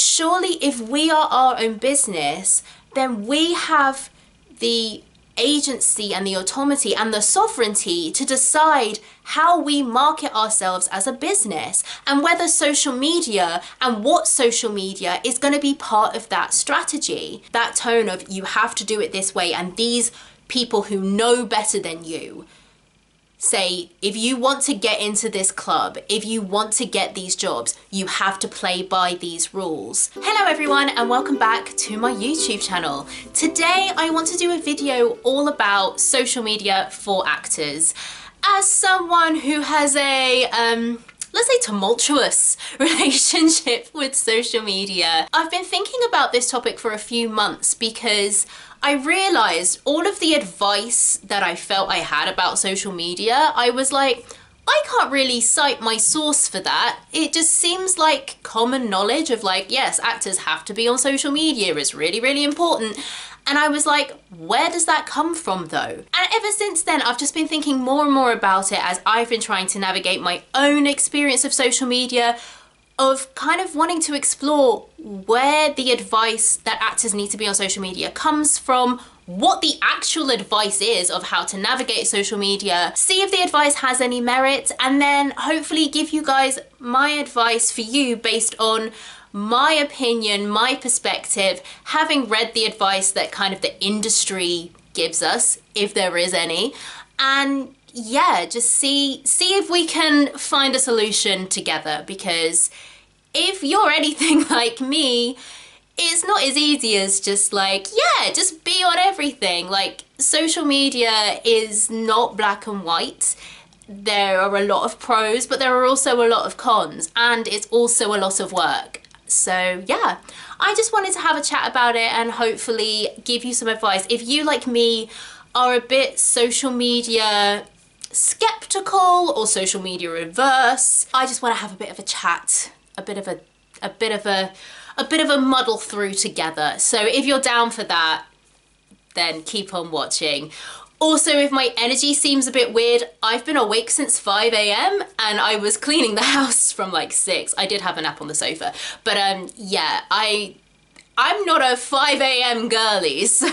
surely if we are our own business, then we have the agency and the autonomy and the sovereignty to decide how we market ourselves as a business, and whether social media and what social media is going to be part of that strategy. That tone of you have to do it this way, and these people who know better than you say, if you want to get into this club, if you want to get these jobs, you have to play by these rules. Hello everyone, and welcome back to my YouTube channel. Today I want to do a video all about social media for actors. As someone who has a let's say tumultuous relationship with social media, I've been thinking about this topic for a few months because I realized all of the advice that I felt I had about social media, I was like, I can't really cite my source for that. It just seems like common knowledge of like, yes, actors have to be on social media, it's really, really important. And I was like, where does that come from though? And ever since then, I've just been thinking more and more about it as I've been trying to navigate my own experience of social media, of kind of wanting to explore where the advice that actors need to be on social media comes from, what the actual advice is of how to navigate social media, see if the advice has any merit, and then hopefully give you guys my advice for you based on my opinion, my perspective, having read the advice that kind of the industry gives us, if there is any, and yeah, just see if we can find a solution together. Because if you're anything like me, it's not as easy as just like, yeah, just be on everything. Like, social media is not black and white. There are a lot of pros, but there are also a lot of cons, and it's also a lot of work. So yeah, I just wanted to have a chat about it and hopefully give you some advice. If you, like me, are a bit social media skeptical or social media averse, I just want to have a bit of a chat, a bit of a muddle through together. So if you're down for that, then keep on watching. Also, if my energy seems a bit weird, I've been awake since 5 a.m. and I was cleaning the house from like 6. I did have a nap on the sofa, but yeah, I'm not a 5 a.m. girly, so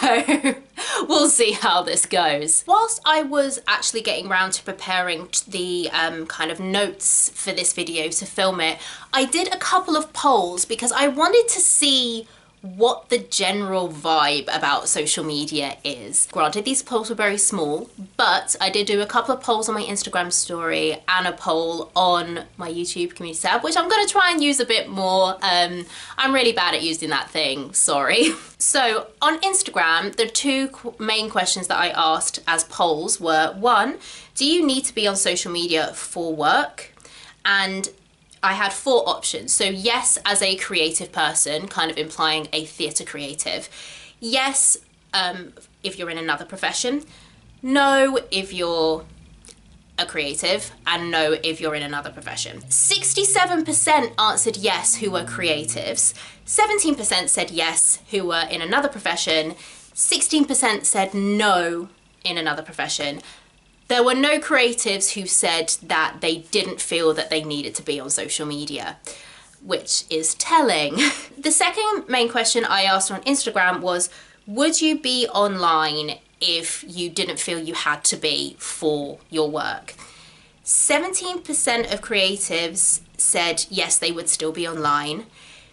we'll see how this goes. Whilst I was actually getting around to preparing the kind of notes for this video to film it, I did a couple of polls because I wanted to see what the general vibe about social media is. Granted, these polls were very small, but I did do a couple of polls on my Instagram story and a poll on my YouTube community tab, which I'm going to try and use a bit more. I'm really bad at using that thing, sorry. So on Instagram, the two main questions that I asked as polls were, 1, do you need to be on social media for work? And I had 4 options. So yes, as a creative person, kind of implying a theatre creative. Yes, if you're in another profession. No, if you're a creative. And no, if you're in another profession. 67% answered yes who were creatives. 17% said yes who were in another profession. 16% said no in another profession. There were no creatives who said that they didn't feel that they needed to be on social media, which is telling. The second main question I asked on Instagram was, would you be online if you didn't feel you had to be for your work? 17% of creatives said yes, they would still be online.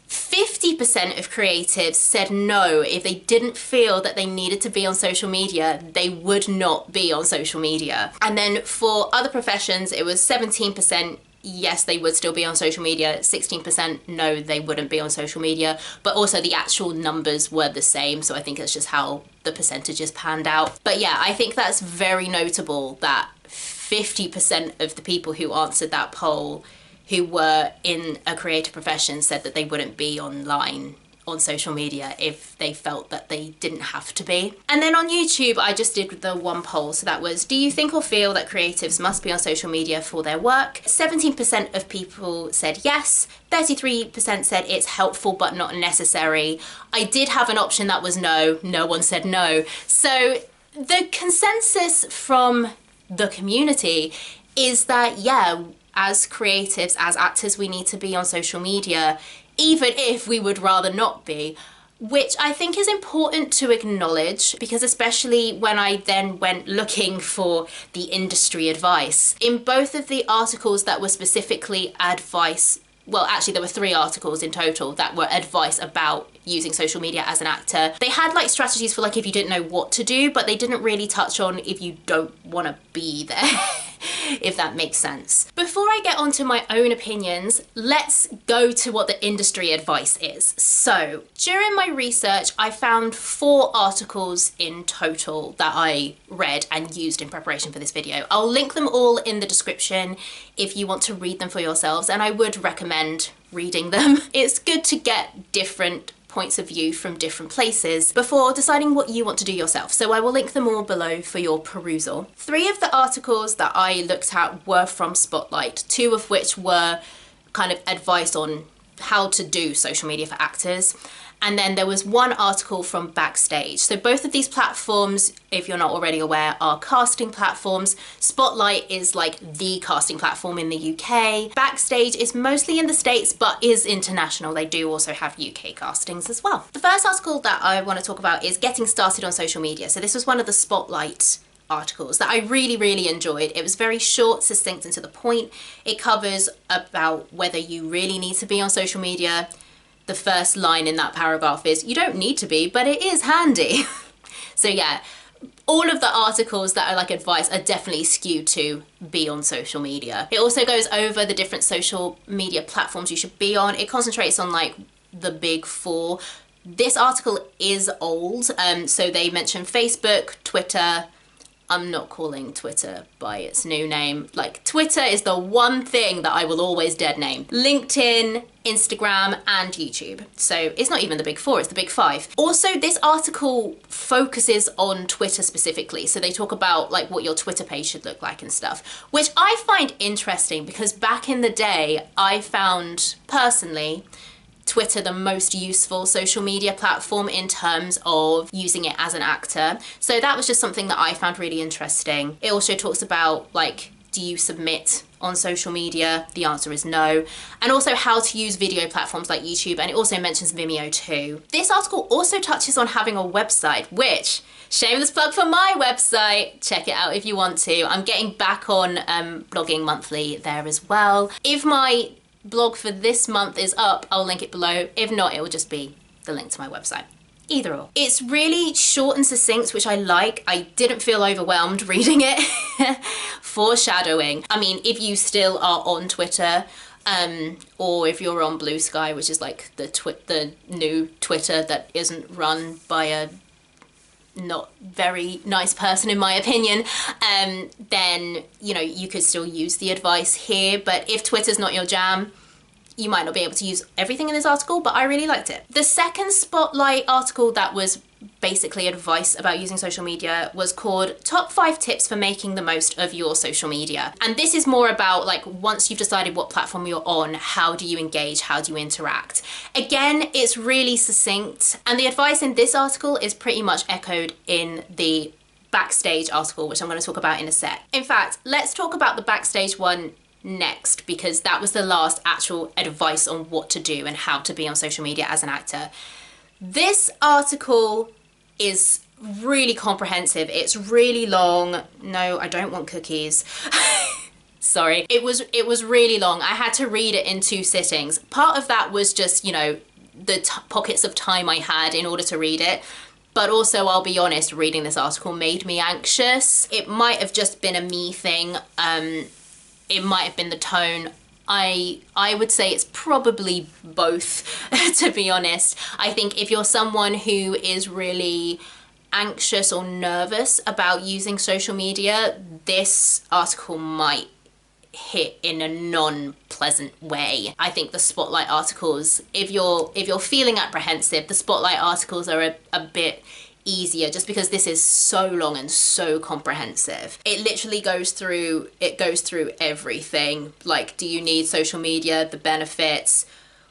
50% of creatives said no, if they didn't feel that they needed to be on social media, they would not be on social media. And then for other professions, it was 17% yes, they would still be on social media, 16% no, they wouldn't be on social media, but also the actual numbers were the same, so I think it's just how the percentages panned out. But yeah, I think that's very notable that 50% of the people who answered that poll who were in a creative profession said that they wouldn't be online on social media if they felt that they didn't have to be. And then on YouTube, I just did the one poll. So that was, do you think or feel that creatives must be on social media for their work? 17% of people said yes. 33% said it's helpful but not necessary. I did have an option that was no. No one said no. So the consensus from the community is that, yeah, as creatives, as actors, we need to be on social media even if we would rather not be. Which I think is important to acknowledge, because especially when I then went looking for the industry advice, in both of the articles that were specifically advice, well, actually there were 3 articles in total that were advice about using social media as an actor. They had like strategies for like if you didn't know what to do, but they didn't really touch on if you don't want to be there, if that makes sense. Before I get onto my own opinions, let's go to what the industry advice is. So during my research, I found 4 articles in total that I read and used in preparation for this video. I'll link them all in the description if you want to read them for yourselves, and I would recommend reading them. It's good to get different points of view from different places before deciding what you want to do yourself. So I will link them all below for your perusal. 3 of the articles that I looked at were from Spotlight, 2 of which were kind of advice on how to do social media for actors. And then there was 1 article from Backstage. So both of these platforms, if you're not already aware, are casting platforms. Spotlight is like the casting platform in the UK. Backstage is mostly in the States, but is international. They do also have UK castings as well. The first article that I want to talk about is getting started on social media. So this was one of the Spotlight articles that I really enjoyed. It was very short, succinct, and to the point. It covers about whether you really need to be on social media. The first line in that paragraph is, you don't need to be, but it is handy. So yeah, all of the articles that are like advice are definitely skewed to be on social media. It also goes over the different social media platforms you should be on. It concentrates on like the big 4. This article is old, so they mention Facebook, Twitter. I'm not calling Twitter by its new name. Like, Twitter is the one thing that I will always dead name. LinkedIn, Instagram, and YouTube. So it's not even the big 4, it's the big 5. Also, this article focuses on Twitter specifically. So they talk about like what your Twitter page should look like and stuff, which I find interesting because back in the day, I found personally Twitter the most useful social media platform in terms of using it as an actor. So that was just something that I found really interesting. It also talks about like, do you submit on social media? The answer is no. And also how to use video platforms like YouTube, and it also mentions Vimeo too. This article also touches on having a website, which, shameless plug for my website, check it out if you want to. I'm getting back on blogging monthly there as well. If my blog for this month is up, I'll link it below. If not, it will just be the link to my website. Either or. It's really short and succinct, which I like. I didn't feel overwhelmed reading it. Foreshadowing. I mean, if you still are on Twitter, or if you're on Bluesky, which is like the new Twitter that isn't run by a not very nice person in my opinion, then you know you could still use the advice here. But if Twitter's not your jam, you might not be able to use everything in this article, but I really liked it. The second Spotlight article that was basically advice about using social media was called Top 5 Tips for Making the Most of Your Social Media. And this is more about like, once you've decided what platform you're on, how do you engage, how do you interact? Again, it's really succinct, and the advice in this article is pretty much echoed in the Backstage article, which I'm going to talk about in a sec. In fact, let's talk about the Backstage one next, because that was the last actual advice on what to do and how to be on social media as an actor. This article is really comprehensive. It's really long. No, I don't want cookies. Sorry. It was really long. I had to read it in 2 sittings. Part of that was just, you know, the pockets of time I had in order to read it. But also, I'll be honest, reading this article made me anxious. It might have just been a me thing. It might have been the tone. I would say it's probably both, to be honest. I think if you're someone who is really anxious or nervous about using social media, this article might hit in a non-pleasant way. I think the Spotlight articles, if you're feeling apprehensive, the Spotlight articles are a bit easier, just because this is so long and so comprehensive. It literally goes through everything. Like, do you need social media, the benefits,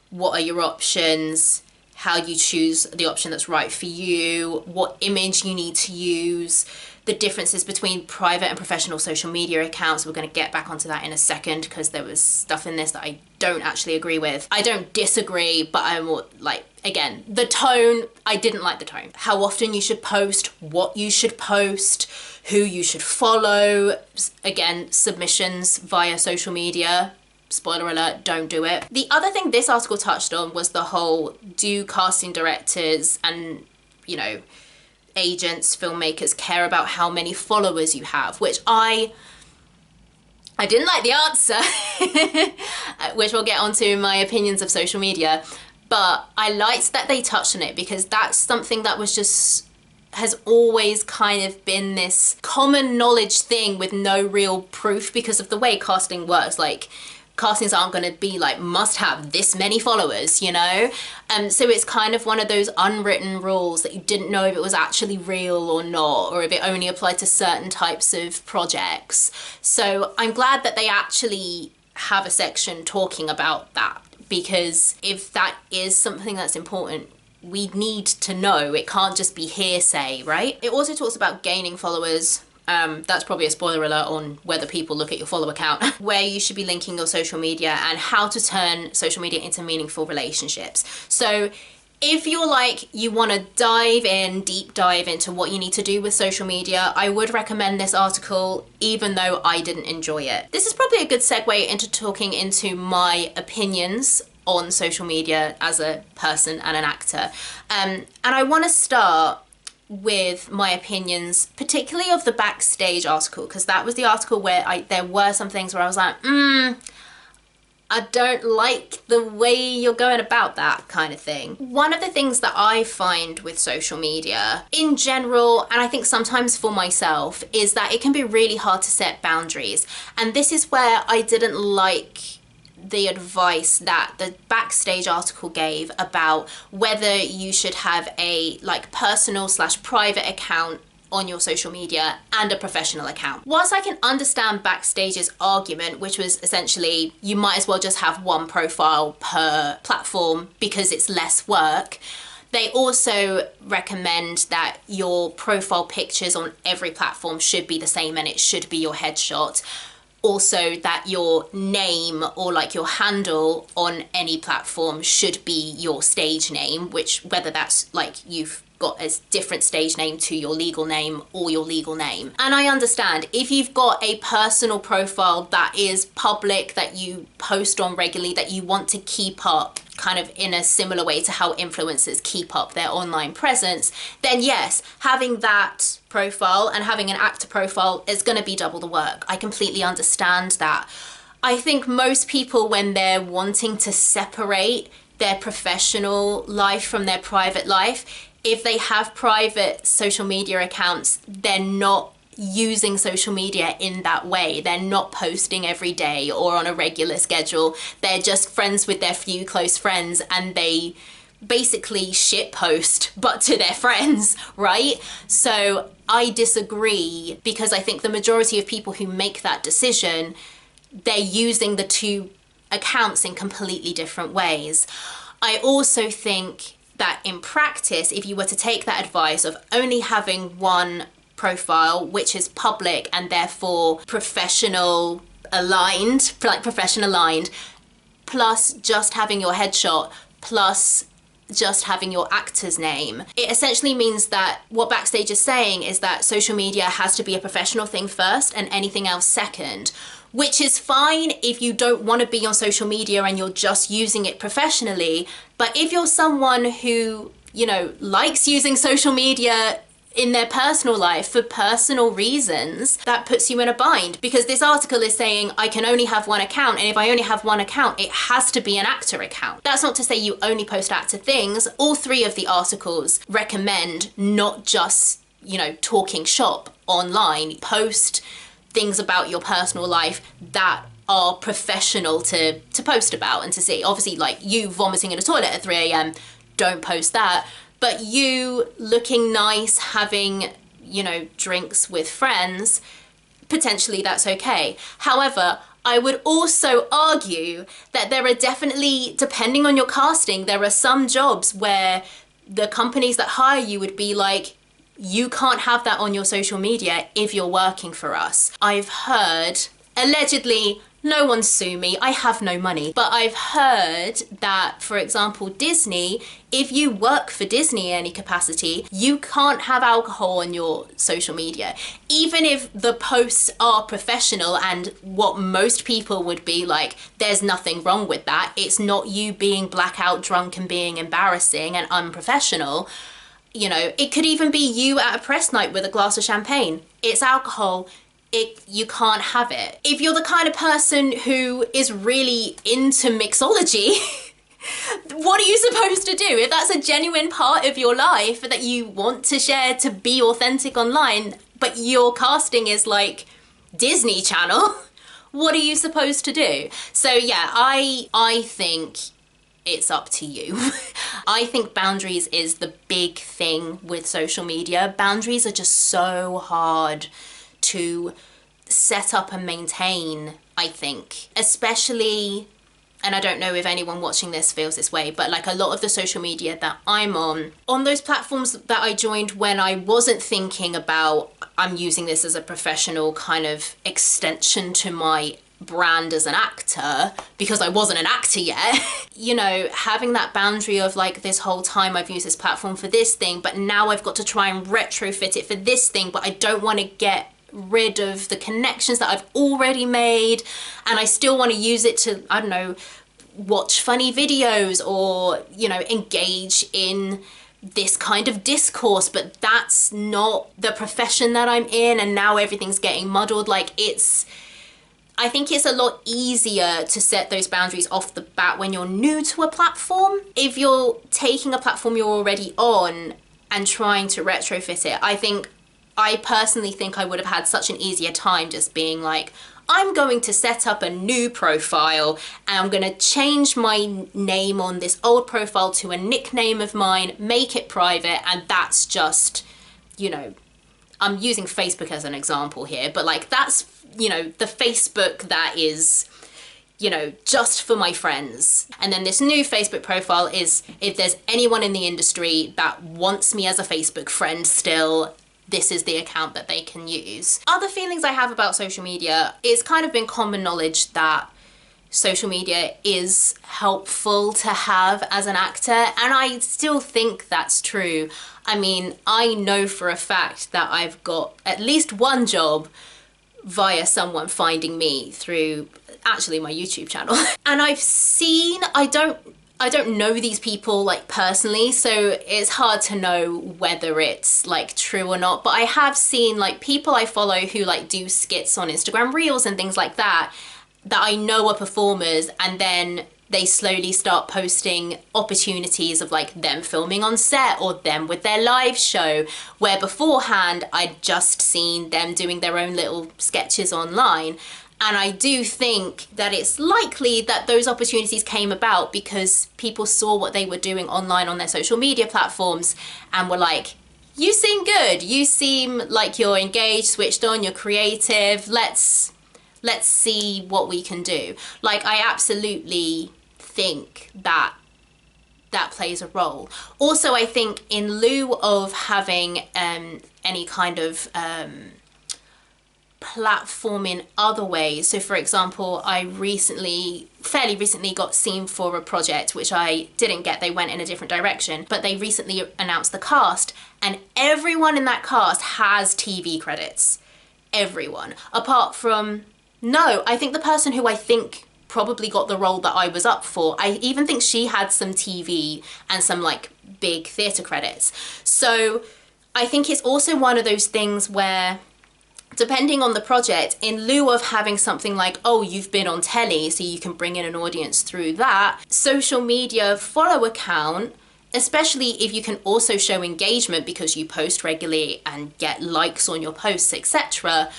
what are your options, how you choose the option that's right for you, what image you need to use, the differences between private and professional social media accounts. We're going to get back onto that in a second because there was stuff in this that I don't actually agree with. I don't disagree, but I'm more like, again, the tone, I didn't like the tone. How often you should post, what you should post, who you should follow. Again, submissions via social media. Spoiler alert, don't do it. The other thing this article touched on was the whole, do casting directors and, you know, agents, filmmakers care about how many followers you have, which I didn't like the answer, which we'll get onto in my opinions of social media, but I liked that they touched on it because that's something that was just, has always kind of been this common knowledge thing with no real proof because of the way casting works. Like, castings aren't going to be like, must have this many followers, you know? So it's kind of one of those unwritten rules that you didn't know if it was actually real or not, or if it only applied to certain types of projects. So I'm glad that they actually have a section talking about that, because if that is something that's important, we need to know. It can't just be hearsay, right? It also talks about gaining followers. That's probably a spoiler alert on whether people look at your follow account, where you should be linking your social media and how to turn social media into meaningful relationships. So if you're like, you want to deep dive into what you need to do with social media, I would recommend this article, even though I didn't enjoy it. This is probably a good segue into talking into my opinions on social media as a person and an actor. And I want to start with my opinions, particularly of the Backstage article, because that was the article where there were some things where I was like, I don't like the way you're going about that kind of thing. One of the things that I find with social media in general, and I think sometimes for myself, is that it can be really hard to set boundaries. And this is where I didn't like the advice that the Backstage article gave about whether you should have a like personal / private account on your social media and a professional account. Whilst I can understand Backstage's argument, which was essentially you might as well just have one profile per platform because it's less work, they also recommend that your profile pictures on every platform should be the same and it should be your headshot. Also that your name or like your handle on any platform should be your stage name, which whether that's like you've got a different stage name to your legal name or your legal name. And I understand if you've got a personal profile that is public, that you post on regularly, that you want to keep up kind of in a similar way to how influencers keep up their online presence, then yes, having that profile and having an actor profile is going to be double the work. I completely understand that. I think most people, when they're wanting to separate their professional life from their private life, if they have private social media accounts, they're not using social media in that way. They're not posting every day or on a regular schedule. They're just friends with their few close friends and they basically shit post, but to their friends, right? So I disagree, because I think the majority of people who make that decision, they're using the two accounts in completely different ways. I also think that in practice, if you were to take that advice of only having one profile, which is public and therefore professional aligned, plus just having your headshot, plus just having your actor's name, it essentially means that what Backstage is saying is that social media has to be a professional thing first and anything else second, which is fine if you don't want to be on social media and you're just using it professionally. But if you're someone who, you know, likes using social media in their personal life for personal reasons, that puts you in a bind, because this article is saying I can only have one account, and if I only have one account, it has to be an actor account. That's not to say you only post actor things. All three of the articles recommend not just, you know, talking shop online. Post things about your personal life that are professional to post about and to see. Obviously, like you vomiting in a toilet at 3 a.m, don't post that. But you looking nice, having, you know, drinks with friends, potentially that's okay. However, I would also argue that there are definitely, depending on your casting, there are some jobs where the companies that hire you would be like, You can't have that on your social media if you're working for us. I've heard, allegedly, no one sue me, I have no money, but I've heard that, for example, Disney, if you work for Disney in any capacity, you can't have alcohol on your social media. Even if the posts are professional and what most people would be like, there's nothing wrong with that. It's not you being blackout drunk and being embarrassing and unprofessional. You know, it could even be you at a press night with a glass of champagne. It's alcohol. You can't have it. If you're the kind of person who is really into mixology, what are you supposed to do? If that's a genuine part of your life that you want to share to be authentic online, but your casting is like Disney Channel, what are you supposed to do? So yeah, I think it's up to you. I think boundaries is the big thing with social media. Boundaries are just so hard to set up and maintain, I think, especially, and I don't know if anyone watching this feels this way, but like a lot of the social media that I'm on those platforms that I joined when I wasn't thinking about, I'm using this as a professional kind of extension to my brand as an actor, because I wasn't an actor yet, you know, having that boundary of like, this whole time I've used this platform for this thing, but now I've got to try and retrofit it for this thing, but I don't want to get rid of the connections that I've already made, and I still want to use it to, I don't know, watch funny videos or, you know, engage in this kind of discourse, but that's not the profession that I'm in, and now everything's getting muddled. Like, I think it's a lot easier to set those boundaries off the bat when you're new to a platform. If you're taking a platform you're already on and trying to retrofit it, I personally think I would have had such an easier time just being like, I'm going to set up a new profile and I'm going to change my name on this old profile to a nickname of mine, make it private, and that's just, you know, I'm using Facebook as an example here, but like that's, you know, the Facebook that is, you know, just for my friends. And then this new Facebook profile is, if there's anyone in the industry that wants me as a Facebook friend still, this is the account that they can use. Other feelings I have about social media, it's kind of been common knowledge that social media is helpful to have as an actor, and I still think that's true. I mean, I know for a fact that I've got at least one job via someone finding me through actually my YouTube channel. And I've seen, I don't know these people like personally, so it's hard to know whether it's like true or not, but I have seen like people I follow who like do skits on Instagram Reels and things like that I know are performers, and then they slowly start posting opportunities of like them filming on set or them with their live show, where beforehand I'd just seen them doing their own little sketches online. And I do think that it's likely that those opportunities came about because people saw what they were doing online on their social media platforms and were like, you seem good, you seem like you're engaged, switched on, you're creative, let's see what we can do. Like, I absolutely think that plays a role. Also, I think in lieu of having any kind of platform in other ways, so for example, I fairly recently got seen for a project which I didn't get, they went in a different direction, but they recently announced the cast, and everyone in that cast has TV credits. Everyone, apart from, no, I think the person who I think probably got the role that I was up for, I even think she had some TV and some like big theatre credits. So I think it's also one of those things where, depending on the project, in lieu of having something like, oh, you've been on telly, so you can bring in an audience through that, social media follow account, especially if you can also show engagement because you post regularly and get likes on your posts, etc.,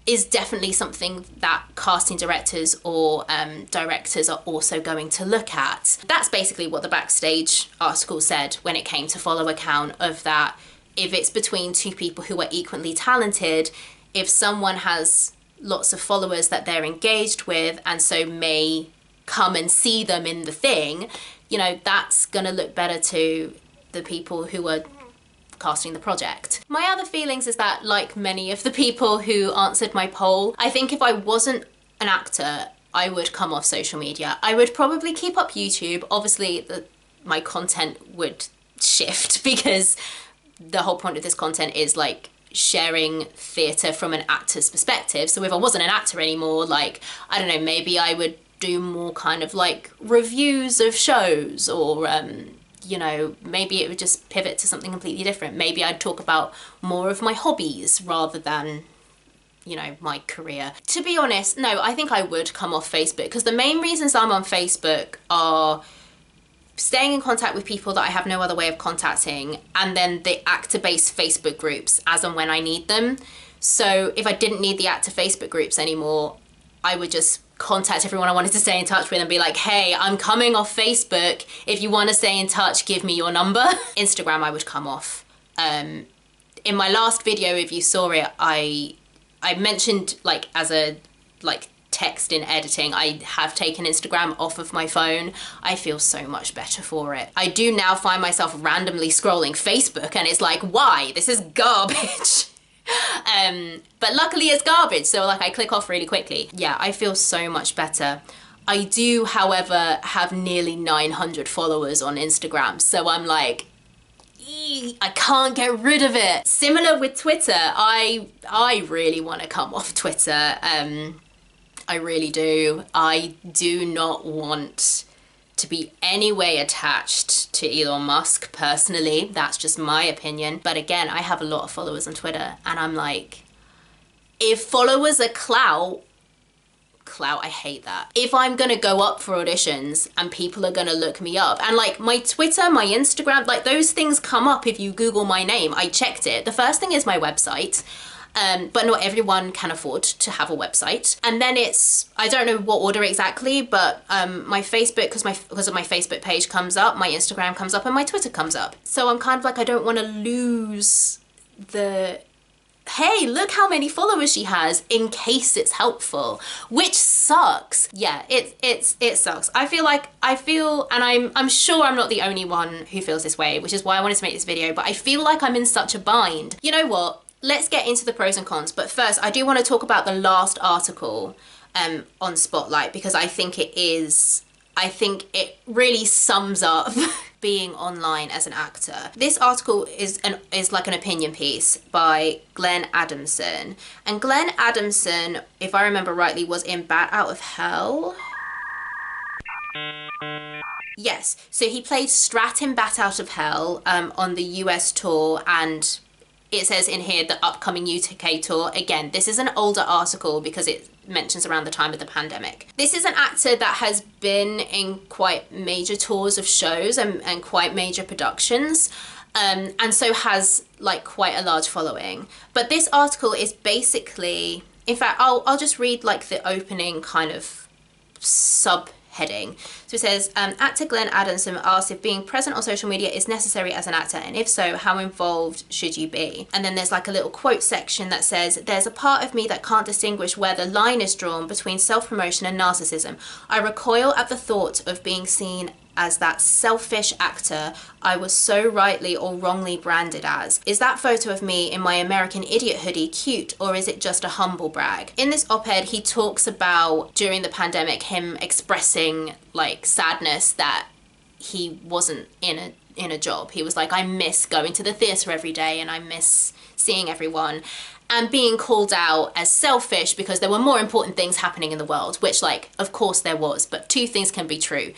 is definitely something that casting directors or directors are also going to look at. That's basically what the Backstage article said when it came to follow account, of that if it's between two people who are equally talented, if someone has lots of followers that they're engaged with and so may come and see them in the thing, you know, that's gonna look better to the people who are casting the project. My other feelings is that, like many of the people who answered my poll, I think if I wasn't an actor, I would come off social media. I would probably keep up YouTube. Obviously, my content would shift because the whole point of this content is like sharing theatre from an actor's perspective. So if I wasn't an actor anymore, like, I don't know, maybe I would do more kind of like reviews of shows, or you know, maybe it would just pivot to something completely different. Maybe I'd talk about more of my hobbies rather than, you know, my career. To be honest, no, I think I would come off Facebook, because the main reasons I'm on Facebook are staying in contact with people that I have no other way of contacting, and then the actor-based Facebook groups as and when I need them. So if I didn't need the actor Facebook groups anymore, I would just contact everyone I wanted to stay in touch with and be like, hey, I'm coming off Facebook. If you want to stay in touch, give me your number. Instagram, I would come off. In my last video, if you saw it, I mentioned, like, as a like text in editing, I have taken Instagram off of my phone. I feel so much better for it. I do now find myself randomly scrolling Facebook and it's like, why? This is garbage. But luckily it's garbage, so like I click off really quickly. Yeah, I feel so much better. I do, however, have nearly 900 followers on Instagram, so I'm like, I can't get rid of it. Similar with Twitter, I really want to come off Twitter. I really do. I do not want to be any way attached to Elon Musk personally. That's just my opinion. But again, I have a lot of followers on Twitter and I'm like, if followers are clout, I hate that. If I'm gonna go up for auditions and people are gonna look me up, and like my Twitter, my Instagram, like those things come up if you Google my name. I checked it. The first thing is my website. But not everyone can afford to have a website. And then it's, I don't know what order exactly, but my Facebook, because of my Facebook page comes up, my Instagram comes up, and my Twitter comes up. So I'm kind of like, I don't want to lose the, hey, look how many followers she has, in case it's helpful, which sucks. Yeah, it sucks. I feel, and I'm sure I'm not the only one who feels this way, which is why I wanted to make this video, but I feel like I'm in such a bind. You know what? Let's get into the pros and cons, but first I do want to talk about the last article on Spotlight, because I think it really sums up being online as an actor. This article is like an opinion piece by Glen Adamson. And Glen Adamson, if I remember rightly, was in Bat Out of Hell. Yes, so he played Strat in Bat Out of Hell on the US tour, and it says in here the upcoming UK tour. Again, this is an older article because it mentions around the time of the pandemic. This is an actor that has been in quite major tours of shows and quite major productions, and so has like quite a large following. But this article is basically, in fact, I'll just read like the opening kind of subheading. So it says, actor Glen Adamson asked if being present on social media is necessary as an actor, and if so, how involved should you be? And then there's like a little quote section that says, there's a part of me that can't distinguish where the line is drawn between self-promotion and narcissism. I recoil at the thought of being seen as that selfish actor I was so rightly or wrongly branded as. Is that photo of me in my American Idiot hoodie cute, or is it just a humble brag? In this op-ed, he talks about, during the pandemic, him expressing like sadness that he wasn't in a job. He was like, I miss going to the theatre every day and I miss seeing everyone, and being called out as selfish because there were more important things happening in the world, which, like, of course there was, but two things can be true.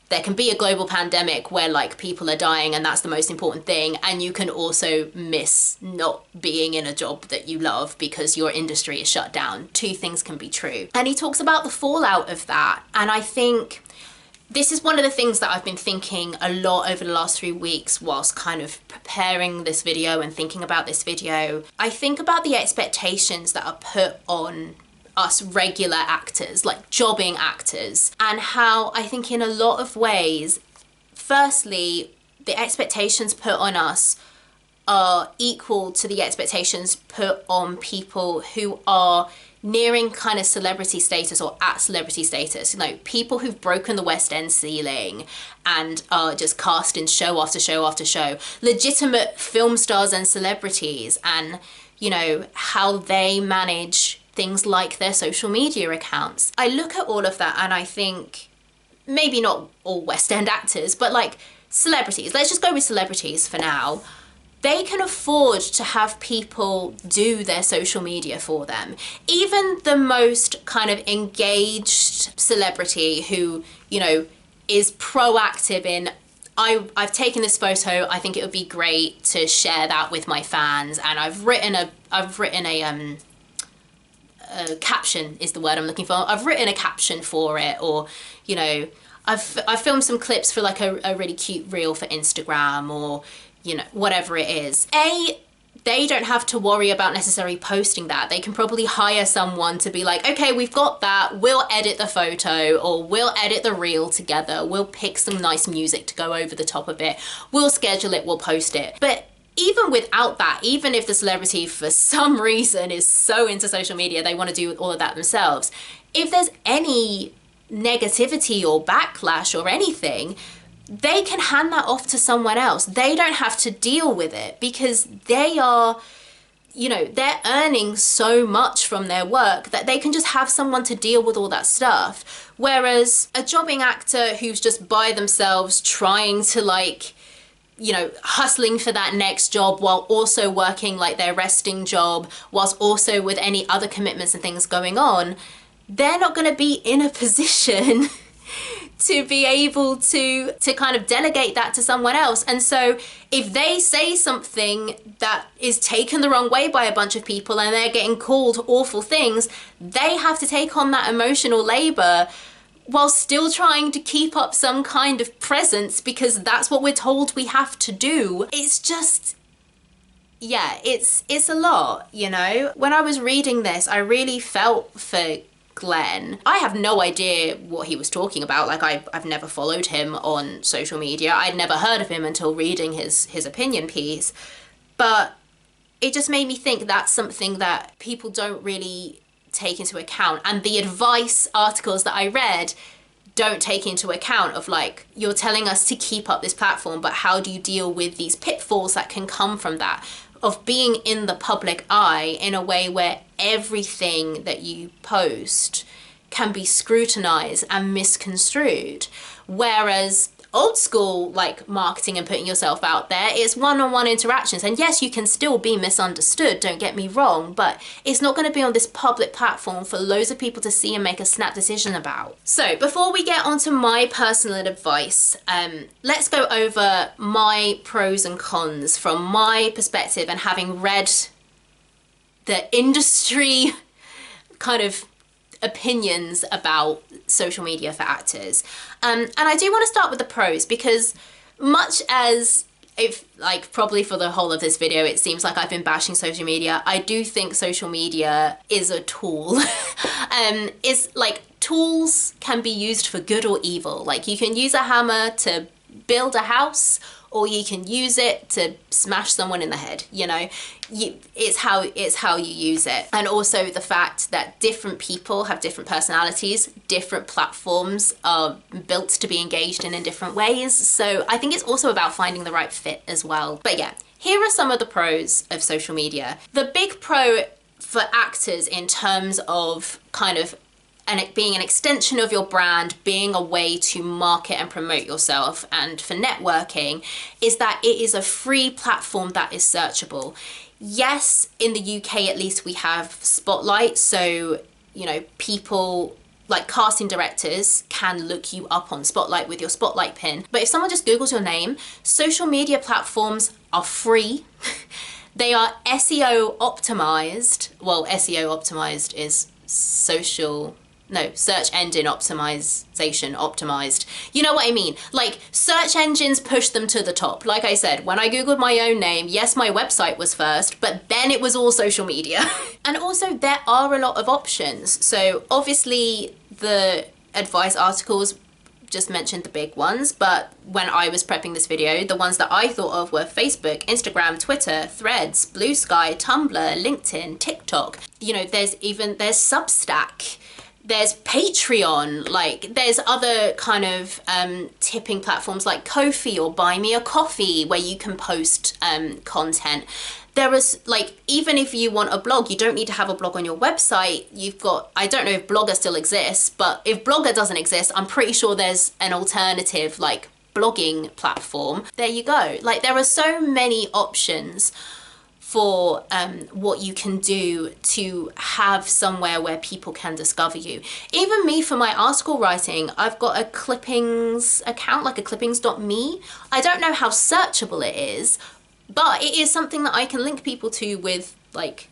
There can be a global pandemic where like people are dying and that's the most important thing, and you can also miss not being in a job that you love because your industry is shut down. Two things can be true. And he talks about the fallout of that, and I think this is one of the things that I've been thinking a lot over the last 3 weeks whilst kind of preparing this video and thinking about this video. I think about the expectations that are put on us regular actors, like jobbing actors, and how I think in a lot of ways, firstly, the expectations put on us are equal to the expectations put on people who are nearing kind of celebrity status or at celebrity status, you know, people who've broken the West End ceiling and are just cast in show after show after show, legitimate film stars and celebrities, and, you know, how they manage things like their social media accounts. I look at all of that and I think, maybe not all West End actors, but like celebrities, let's just go with celebrities for now. They can afford to have people do their social media for them. Even the most kind of engaged celebrity who, you know, is proactive in, I've taken this photo, I think it would be great to share that with my fans, and I've written a caption is the word I'm looking for. I've written a caption for it, or, you know, I've filmed some clips for like a really cute reel for Instagram, or, you know, whatever it is. They don't have to worry about necessarily posting that. They can probably hire someone to be like, okay, we've got that, we'll edit the photo, or we'll edit the reel together, we'll pick some nice music to go over the top of it, we'll schedule it, we'll post it. But even without that, even if the celebrity for some reason is so into social media, they want to do all of that themselves, if there's any negativity or backlash or anything, they can hand that off to someone else. They don't have to deal with it because they are, you know, they're earning so much from their work that they can just have someone to deal with all that stuff. Whereas a jobbing actor who's just by themselves trying to, like, you know, hustling for that next job while also working like their resting job, whilst also with any other commitments and things going on, they're not going to be in a position to be able to kind of delegate that to someone else. And so if they say something that is taken the wrong way by a bunch of people and they're getting called awful things, they have to take on that emotional labor while still trying to keep up some kind of presence because that's what we're told we have to do. It's just, yeah, it's a lot, you know? When I was reading this, I really felt for Glen. I have no idea what he was talking about. Like, I've never followed him on social media. I'd never heard of him until reading his opinion piece. But it just made me think that's something that people don't really take into account. And the advice articles that I read don't take into account of, like, you're telling us to keep up this platform, but how do you deal with these pitfalls that can come from that? Of being in the public eye in a way where everything that you post can be scrutinized and misconstrued. Whereas old school, like, marketing and putting yourself out there, it's one-on-one interactions. And yes, you can still be misunderstood, don't get me wrong, but it's not going to be on this public platform for loads of people to see and make a snap decision about. So before we get onto my personal advice, let's go over my pros and cons from my perspective and having read the industry kind of opinions about social media for actors. And I do want to start with the pros, because much as, if, like, probably for the whole of this video it seems like I've been bashing social media, I do think social media is a tool. It's like, tools can be used for good or evil. Like, you can use a hammer to build a house, or you can use it to smash someone in the head, you know? It's how you use it. And also the fact that different people have different personalities, different platforms are built to be engaged in different ways. So I think it's also about finding the right fit as well. But yeah, here are some of the pros of social media. The big pro for actors in terms of kind of and it being an extension of your brand, being a way to market and promote yourself, and for networking, is that it is a free platform that is searchable. Yes, in the UK at least we have Spotlight, so, you know, people like casting directors can look you up on Spotlight with your Spotlight pin. But if someone just Googles your name, social media platforms are free. They are SEO optimized. Well, SEO optimized is search engine optimization optimized. You know what I mean? Like, search engines push them to the top. Like I said, when I Googled my own name, yes, my website was first, but then it was all social media. And also there are a lot of options. So obviously the advice articles just mentioned the big ones, but when I was prepping this video, the ones that I thought of were Facebook, Instagram, Twitter, Threads, Bluesky, Tumblr, LinkedIn, TikTok. You know, there's Substack, there's Patreon, like there's other kind of tipping platforms like Ko-fi or Buy Me a Coffee where you can post content. There is, like, even if you want a blog, you don't need to have a blog on your website. You've got, I don't know if Blogger still exists, but if Blogger doesn't exist, I'm pretty sure there's an alternative, like, blogging platform. There you go. Like, there are so many options for what you can do to have somewhere where people can discover you. Even me, for my article writing, I've got a clippings account, like a clippings.me. I don't know how searchable it is, but it is something that I can link people to with like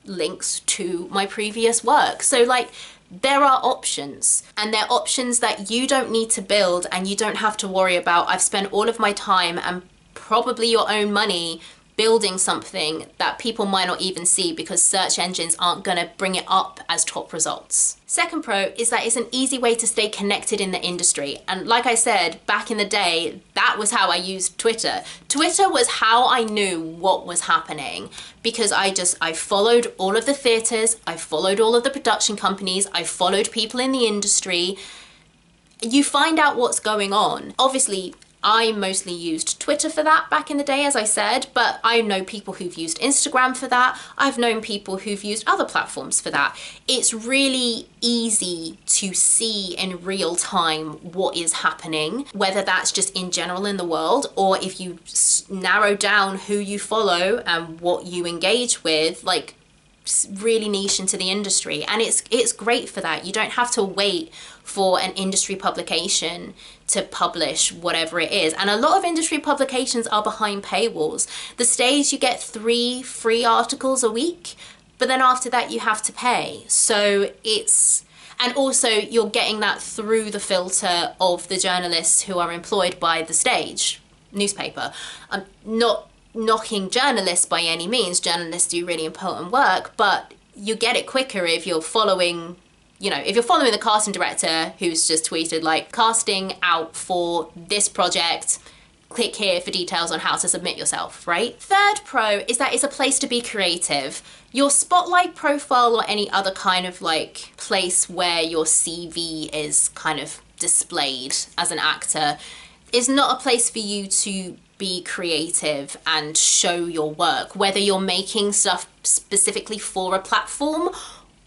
links to my previous work. So like there are options, and they're options that you don't need to build and you don't have to worry about. I've spent all of my time and probably your own money building something that people might not even see because search engines aren't gonna bring it up as top results. Second pro is that it's an easy way to stay connected in the industry. And like I said, back in the day, that was how I used Twitter. Twitter was how I knew what was happening, because I followed all of the theaters, I followed all of the production companies, I followed people in the industry. You find out what's going on. Obviously, I mostly used Twitter for that back in the day, as I said, but I know people who've used Instagram for that. I've known people who've used other platforms for that. It's really easy to see in real time what is happening, whether that's just in general in the world, or if you narrow down who you follow and what you engage with, like really niche into the industry. And it's great for that. You don't have to wait for an industry publication to publish whatever it is. And a lot of industry publications are behind paywalls. The Stage, you get 3 free articles a week, but then after that you have to pay. So and also you're getting that through the filter of the journalists who are employed by the Stage newspaper. I'm not knocking journalists by any means. Journalists do really important work, but you get it quicker if you're following, you know, if you're following the casting director who's just tweeted like, casting out for this project, click here for details on how to submit yourself, right? Third pro is that it's a place to be creative. Your Spotlight profile or any other kind of like place where your CV is kind of displayed as an actor is not a place for you to be creative and show your work, whether you're making stuff specifically for a platform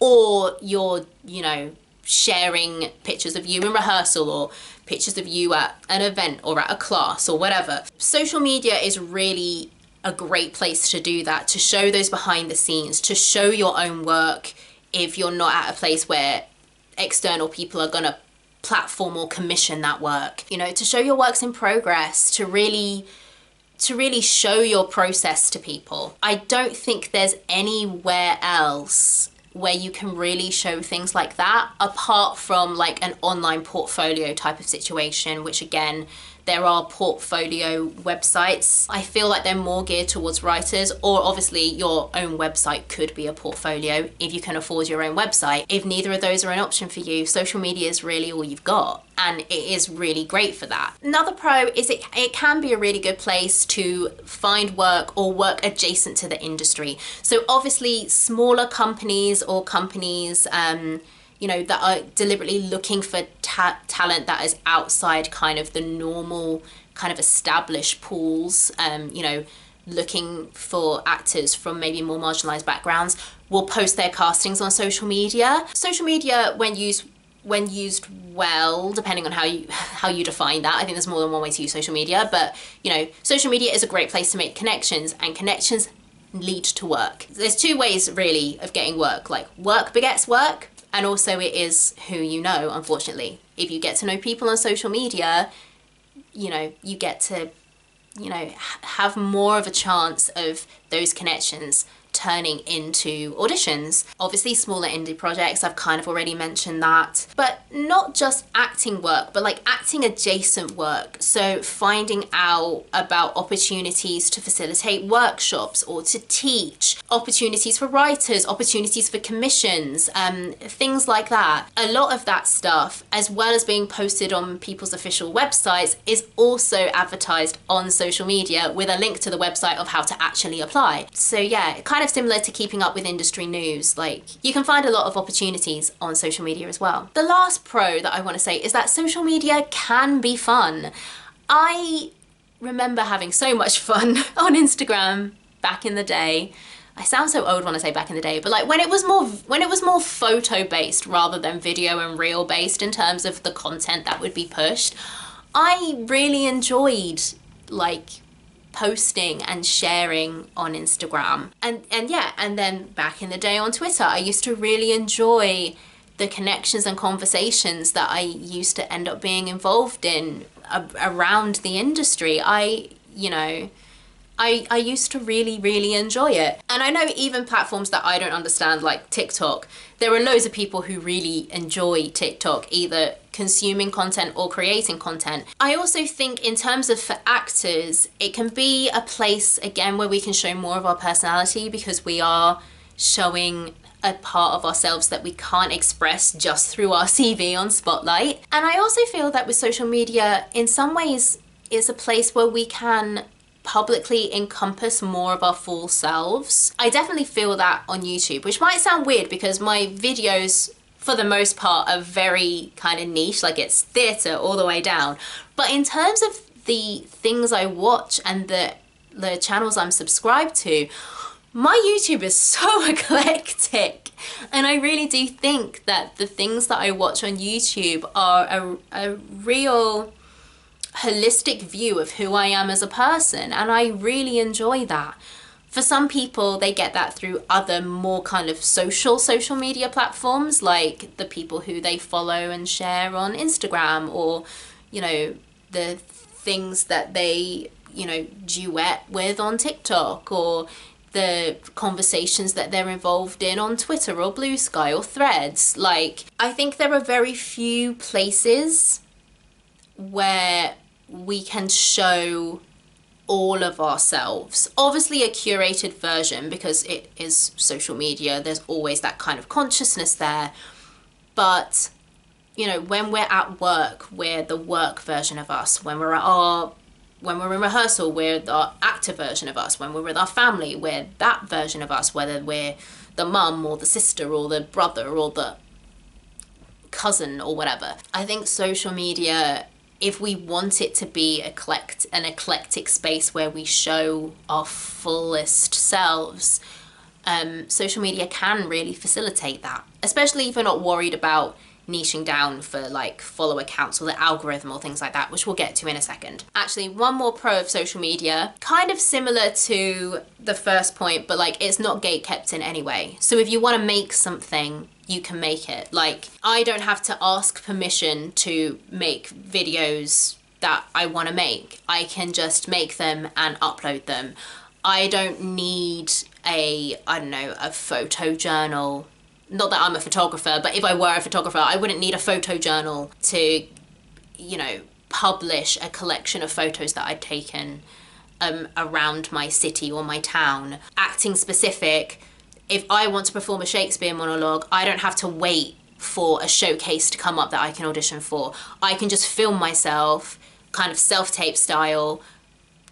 or you're, you know, sharing pictures of you in rehearsal or pictures of you at an event or at a class or whatever. Social media is really a great place to do that, to show those behind the scenes, to show your own work if you're not at a place where external people are gonna platform or commission that work. You know, to show your works in progress, to really show your process to people. I don't think there's anywhere else where you can really show things like that apart from like an online portfolio type of situation, which again, there are portfolio websites. I feel like they're more geared towards writers, or obviously your own website could be a portfolio if you can afford your own website. If neither of those are an option for you, social media is really all you've got, and it is really great for that. Another pro is it can be a really good place to find work or work adjacent to the industry. So obviously smaller companies or companies you know, that are deliberately looking for talent that is outside kind of the normal kind of established pools, you know, looking for actors from maybe more marginalized backgrounds, will post their castings on social media. Social media, when used well, depending on how you define that, I think there's more than one way to use social media, but you know, social media is a great place to make connections, and connections lead to work. There's 2 ways really of getting work, like work begets work, and also it is who you know, unfortunately. If you get to know people on social media, you know, you get to, you know, have more of a chance of those connections turning into auditions. Obviously smaller indie projects, I've kind of already mentioned that, but not just acting work, but like acting adjacent work. So finding out about opportunities to facilitate workshops or to teach, opportunities for writers, opportunities for commissions, things like that. A lot of that stuff, as well as being posted on people's official websites, is also advertised on social media with a link to the website of how to actually apply. So yeah, kind of similar to keeping up with industry news. Like, you can find a lot of opportunities on social media as well. The last pro that I want to say is that social media can be fun. I remember having so much fun on Instagram back in the day. I sound so old when I say back in the day, but like when it was more photo based rather than video and reel based in terms of the content that would be pushed, I really enjoyed like posting and sharing on Instagram. And then back in the day on Twitter, I used to really enjoy the connections and conversations that I used to end up being involved in around the industry. I used to really enjoy it. And I know even platforms that I don't understand, like TikTok, there are loads of people who really enjoy TikTok, either consuming content or creating content. I also think in terms of for actors, it can be a place, again, where we can show more of our personality because we are showing a part of ourselves that we can't express just through our CV on Spotlight. And I also feel that with social media, in some ways, it's a place where we can publicly encompass more of our full selves. I definitely feel that on YouTube, which might sound weird because my videos for the most part are very kind of niche, like it's theatre all the way down. But in terms of the things I watch and the channels I'm subscribed to, my YouTube is so eclectic. And I really do think that the things that I watch on YouTube are a real holistic view of who I am as a person, and I really enjoy that. For some people, they get that through other more kind of social media platforms, like the people who they follow and share on Instagram, or, you know, the things that they, you know, duet with on TikTok, or the conversations that they're involved in on Twitter or Bluesky or Threads. Like, I think there are very few places where we can show all of ourselves. Obviously a curated version because it is social media, there's always that kind of consciousness there. But, you know, when we're at work, we're the work version of us. When we're in rehearsal, we're the actor version of us. When we're with our family, we're that version of us, whether we're the mum or the sister or the brother or the cousin or whatever. I think social media, if we want it to be an eclectic space where we show our fullest selves, social media can really facilitate that, especially if you're not worried about niching down for like follower counts or the algorithm or things like that, which we'll get to in a second. Actually, one more pro of social media, kind of similar to the first point, but like it's not gatekept in any way. So if you want to make something, you can make it. Like, I don't have to ask permission to make videos that I want to make. I can just make them and upload them. I don't need a photo journal. Not that I'm a photographer, but if I were a photographer, I wouldn't need a photo journal to, you know, publish a collection of photos that I'd taken around my city or my town. Acting specific, if I want to perform a Shakespeare monologue, I don't have to wait for a showcase to come up that I can audition for. I can just film myself, kind of self-tape style,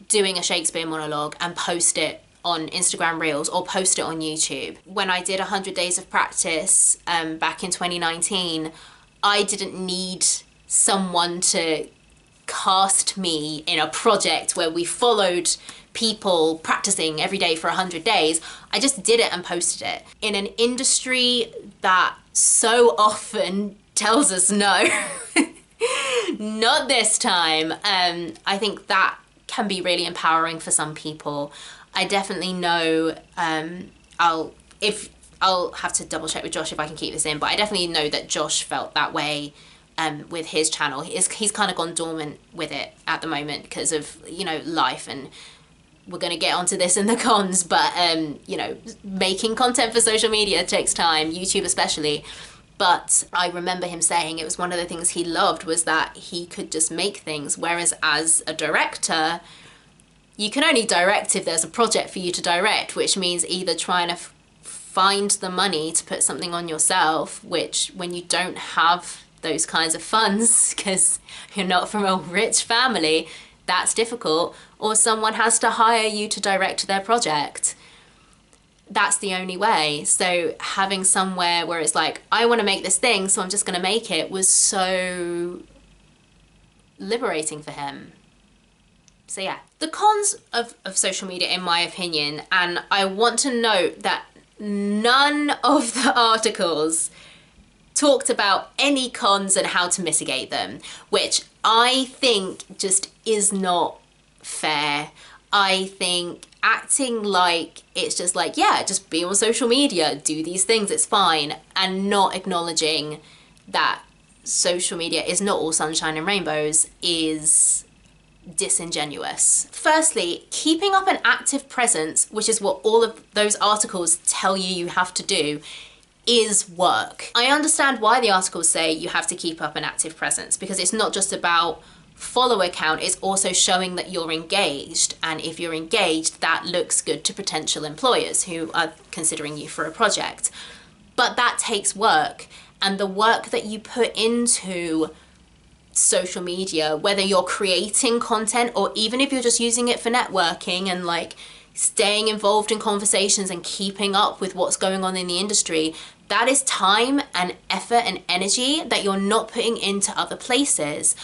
doing a Shakespeare monologue and post it on Instagram Reels or post it on YouTube. When I did 100 days of practice back in 2019, I didn't need someone to cast me in a project where we followed people practicing every day for 100 days. I just did it and posted it. In an industry that so often tells us no, not this time, I think that can be really empowering for some people. I definitely know, I'll have to double check with Josh if I can keep this in, but I definitely know that Josh felt that way with his channel. He's kind of gone dormant with it at the moment because of, you know, life and we're going to get onto this in the cons, but you know, making content for social media takes time, YouTube especially. But I remember him saying it was one of the things he loved was that he could just make things, whereas as a director, you can only direct if there's a project for you to direct, which means either trying to find the money to put something on yourself, which when you don't have those kinds of funds because you're not from a rich family, that's difficult, or someone has to hire you to direct their project. That's the only way. So having somewhere where it's like, I want to make this thing, so I'm just going to make it, was so liberating for him. So yeah, the cons of social media, in my opinion, and I want to note that none of the articles talked about any cons and how to mitigate them, which I think just is not fair. I think acting like it's just like, yeah, just be on social media, do these things, it's fine, and not acknowledging that social media is not all sunshine and rainbows is disingenuous. Firstly, keeping up an active presence, which is what all of those articles tell you have to do, is work. I understand why the articles say you have to keep up an active presence, because it's not just about follower count, it's also showing that you're engaged, and if you're engaged, that looks good to potential employers who are considering you for a project. But that takes work, and the work that you put into social media, whether you're creating content or even if you're just using it for networking and like staying involved in conversations and keeping up with what's going on in the industry, that is time and effort and energy that you're not putting into other places.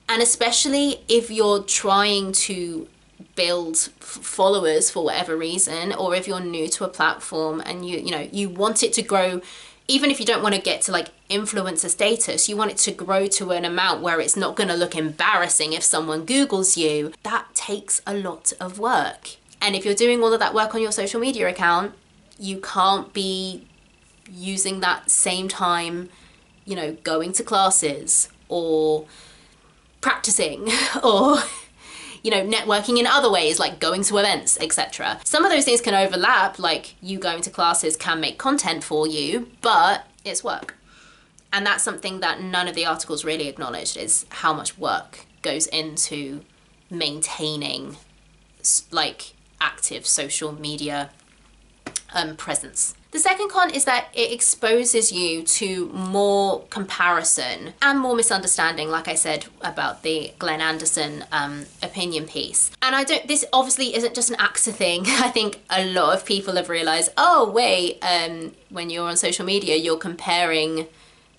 And especially if you're trying to build followers for whatever reason, or if you're new to a platform and you want it to grow, even if you don't want to get to like influencer status, you want it to grow to an amount where it's not going to look embarrassing if someone Googles you. That takes a lot of work. And if you're doing all of that work on your social media account, you can't be using that same time, going to classes or practicing or networking in other ways, like going to events, etc. Some of those things can overlap, like you going to classes can make content for you, but it's work. And that's something that none of the articles really acknowledged, is how much work goes into maintaining like active social media presence. The second con is that it exposes you to more comparison and more misunderstanding, like I said about the Glen Anderson opinion piece. And this obviously isn't just an AXA thing. I think a lot of people have realized, oh wait, when you're on social media, you're comparing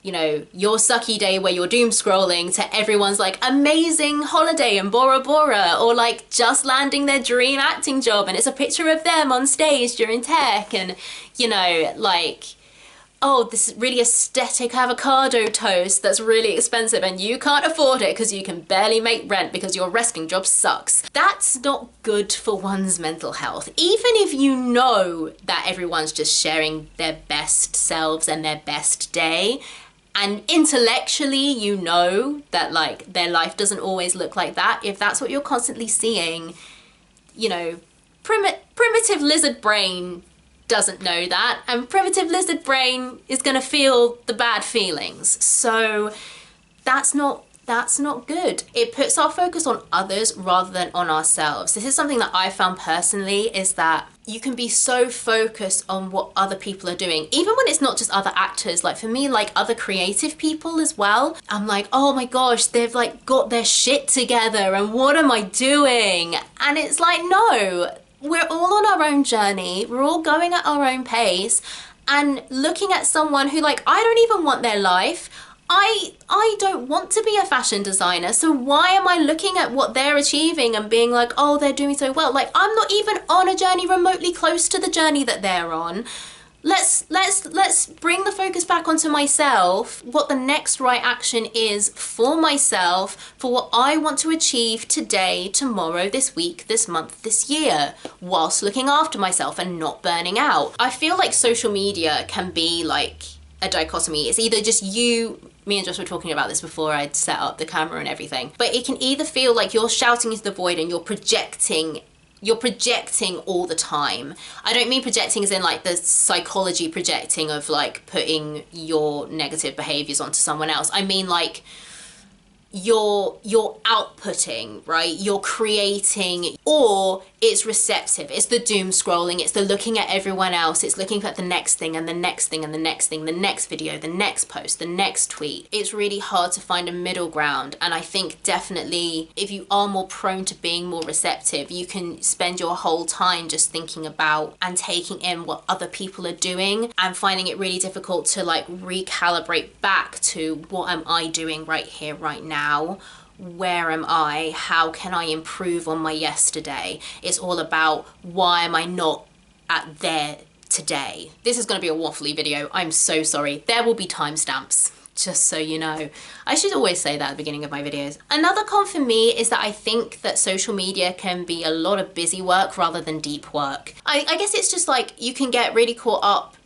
your sucky day where you're doom scrolling to everyone's like amazing holiday in Bora Bora, or like just landing their dream acting job and it's a picture of them on stage during tech, and like, oh, this really aesthetic avocado toast that's really expensive and you can't afford it because you can barely make rent because your wrestling job sucks. That's not good for one's mental health. Even if you know that everyone's just sharing their best selves and their best day, and intellectually you know that like their life doesn't always look like that, if that's what you're constantly seeing, primitive lizard brain doesn't know that, and primitive lizard brain is going to feel the bad feelings. So that's not good. It puts our focus on others rather than on ourselves. This is something that I found personally, is that you can be so focused on what other people are doing, even when it's not just other actors. Like for me, like other creative people as well, I'm like, oh my gosh, they've like got their shit together and what am I doing? And it's like, no, we're all on our own journey, we're all going at our own pace, and looking at someone who like, I don't even want their life. I don't want to be a fashion designer, so why am I looking at what they're achieving and being like, oh, they're doing so well? Like, I'm not even on a journey remotely close to the journey that they're on. Let's bring the focus back onto myself, what the next right action is for myself, for what I want to achieve today, tomorrow, this week, this month, this year, whilst looking after myself and not burning out. I feel like social media can be like a dichotomy. It's either just me and Josh were talking about this before I'd set up the camera and everything, but it can either feel like you're shouting into the void and you're projecting you're projecting all the time. I don't mean projecting as in like the psychology projecting of like putting your negative behaviors onto someone else. I mean like you're outputting, right? You're creating, or it's receptive. It's the doom scrolling. It's the looking at everyone else. It's looking at the next thing and the next thing and the next thing, the next video, the next post, the next tweet. It's really hard to find a middle ground. And I think definitely if you are more prone to being more receptive, you can spend your whole time just thinking about and taking in what other people are doing and finding it really difficult to like recalibrate back to what am I doing right here, right now? Where am I? How can I improve on my yesterday? It's all about why am I not at there today? This is going to be a waffly video. I'm so sorry. There will be timestamps, just so you know. I should always say that at the beginning of my videos. Another con for me is that I think that social media can be a lot of busy work rather than deep work. I guess it's just like you can get really caught up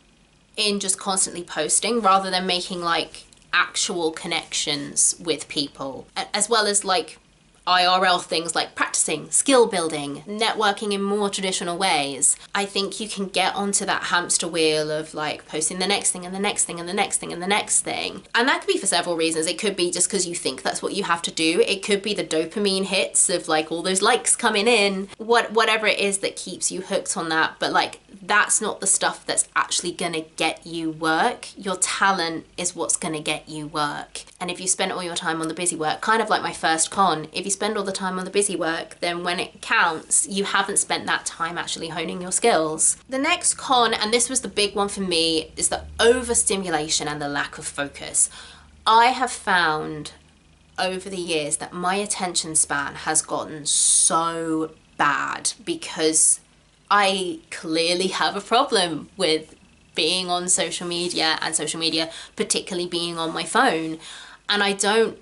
in just constantly posting rather than making like actual connections with people, as well as like IRL things like practicing, skill building, networking in more traditional ways. I think you can get onto that hamster wheel of like posting the next thing and the next thing and the next thing and the next thing. And that could be for several reasons. It could be just because you think that's what you have to do. It could be the dopamine hits of like all those likes coming in, whatever it is that keeps you hooked on that. But like, that's not the stuff that's actually gonna get you work. Your talent is what's gonna get you work. And if you spend all your time on the busy work, kind of like my first con, if you spend all the time on the busy work, then when it counts, you haven't spent that time actually honing your skills. The next con, and this was the big one for me, is the overstimulation and the lack of focus. I have found over the years that my attention span has gotten so bad because I clearly have a problem with being on social media, and social media particularly being on my phone, and I don't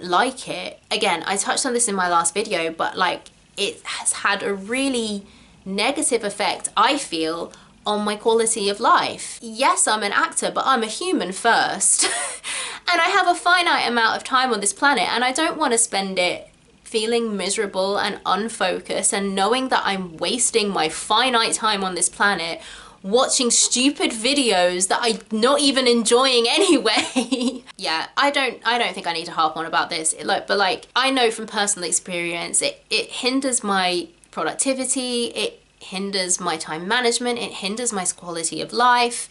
like it. Again, I touched on this in my last video, but like it has had a really negative effect, I feel, on my quality of life. Yes, I'm an actor, but I'm a human first. And I have a finite amount of time on this planet, and I don't want to spend it feeling miserable and unfocused and knowing that I'm wasting my finite time on this planet watching stupid videos that I'm not even enjoying anyway. Yeah, I don't think I need to harp on about this. But like, I know from personal experience, it hinders my productivity, it hinders my time management, it hinders my quality of life.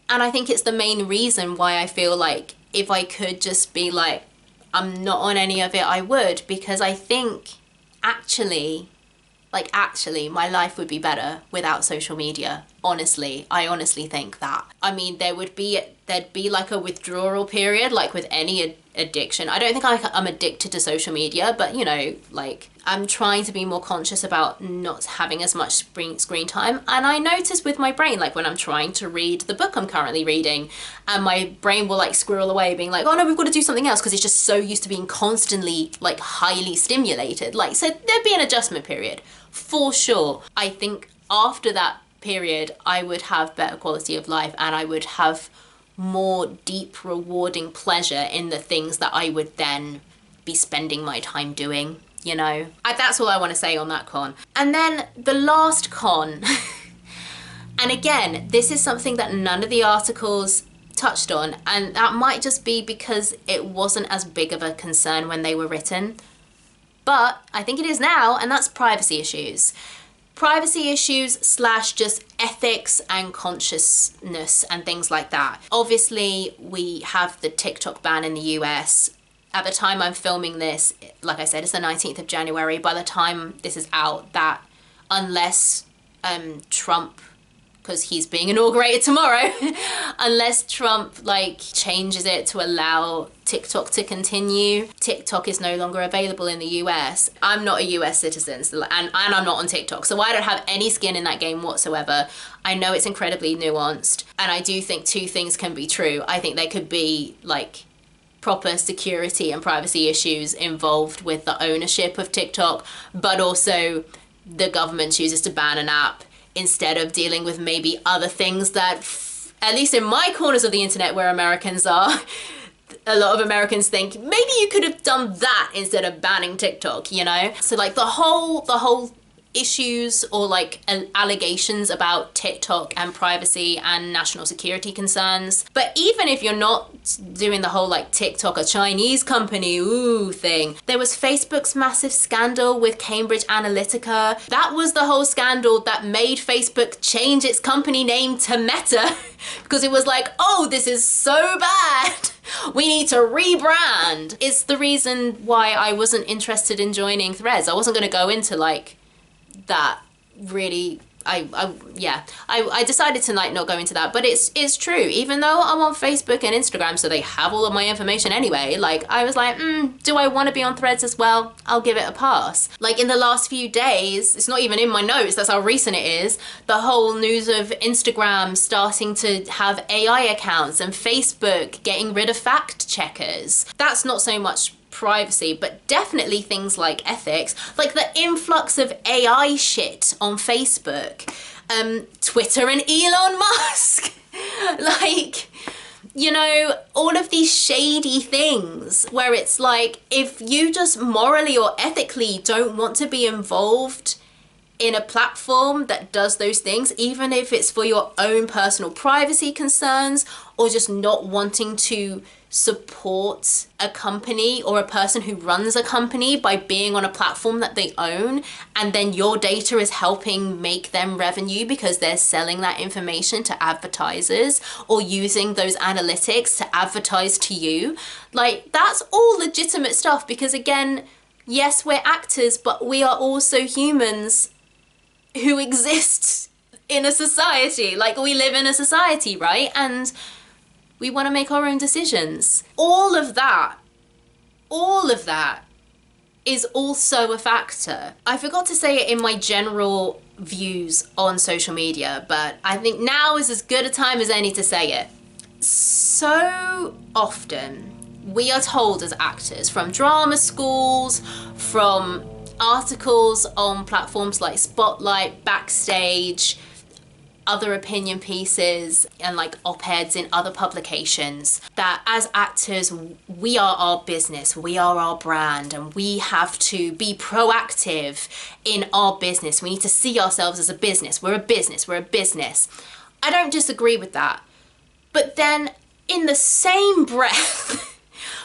And I think it's the main reason why I feel like if I could just be like, I'm not on any of it, I would, because I think actually my life would be better without social media. Honestly, I honestly think that. I mean, there'd be like a withdrawal period, like with any addiction. I don't think I'm addicted to social media, but you know, like I'm trying to be more conscious about not having as much screen time. And I notice with my brain, like when I'm trying to read the book I'm currently reading, and my brain will like squirrel away being like, oh no, we've got to do something else, because it's just so used to being constantly like highly stimulated. Like, so there'd be an adjustment period for sure. I think after that period, I would have better quality of life, and I would have more deep, rewarding pleasure in the things that I would then be spending my time doing, you know? That's all I want to say on that con. And then the last con, and again, this is something that none of the articles touched on, and that might just be because it wasn't as big of a concern when they were written, but I think it is now, and that's privacy issues. Privacy issues / just ethics and consciousness and things like that. Obviously, we have the TikTok ban in the US. At the time I'm filming this, like I said, it's the 19th of January. By the time this is out, that unless Trump, because he's being inaugurated tomorrow, unless Trump like changes it to allow TikTok to continue, TikTok is no longer available in the US. I'm not a US citizen, and I'm not on TikTok, so I don't have any skin in that game whatsoever. I know it's incredibly nuanced, and I do think two things can be true. I think there could be like proper security and privacy issues involved with the ownership of TikTok, but also the government chooses to ban an app instead of dealing with maybe other things that, at least in my corners of the internet where Americans are, a lot of Americans think maybe you could have done that instead of banning TikTok, you know? So like the whole issues or like allegations about TikTok and privacy and national security concerns. But even if you're not doing the whole like TikTok, a Chinese company, ooh thing, there was Facebook's massive scandal with Cambridge Analytica. That was the whole scandal that made Facebook change its company name to Meta because it was like, oh, this is so bad. We need to rebrand. It's the reason why I wasn't interested in joining Threads. I wasn't going to go into like that really. I decided to like not go into that, but it's true. Even though I'm on Facebook and Instagram, so they have all of my information anyway, like I was like, do I want to be on Threads as well? I'll give it a pass. Like in the last few days, it's not even in my notes, that's how recent it is, the whole news of Instagram starting to have AI accounts and Facebook getting rid of fact checkers. That's not so much privacy, but definitely things like ethics, like the influx of AI shit on Facebook, Twitter and Elon Musk, like, you know, all of these shady things where it's like, if you just morally or ethically don't want to be involved in a platform that does those things, even if it's for your own personal privacy concerns or just not wanting to support a company or a person who runs a company by being on a platform that they own, and then your data is helping make them revenue because they're selling that information to advertisers or using those analytics to advertise to you. Like, that's all legitimate stuff because, again, yes, we're actors, but we are also humans who exist in a society. Like, we live in a society, right? And we want to make our own decisions. All of that is also a factor. I forgot to say it in my general views on social media, but I think now is as good a time as any to say it. So often we are told as actors, from drama schools, from articles on platforms like Spotlight, Backstage, other opinion pieces and like op-eds in other publications, that as actors we are our business, we are our brand, and we have to be proactive in our business. We need to see ourselves as a business. We're a business. I don't disagree with that, but then in the same breath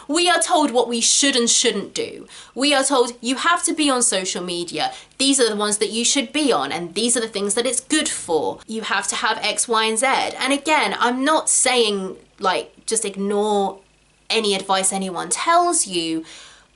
we are told what we should and shouldn't do. We are told you have to be on social media. These are the ones that you should be on, and these are the things that it's good for. You have to have X, Y, and Z. And again, I'm not saying like just ignore any advice anyone tells you,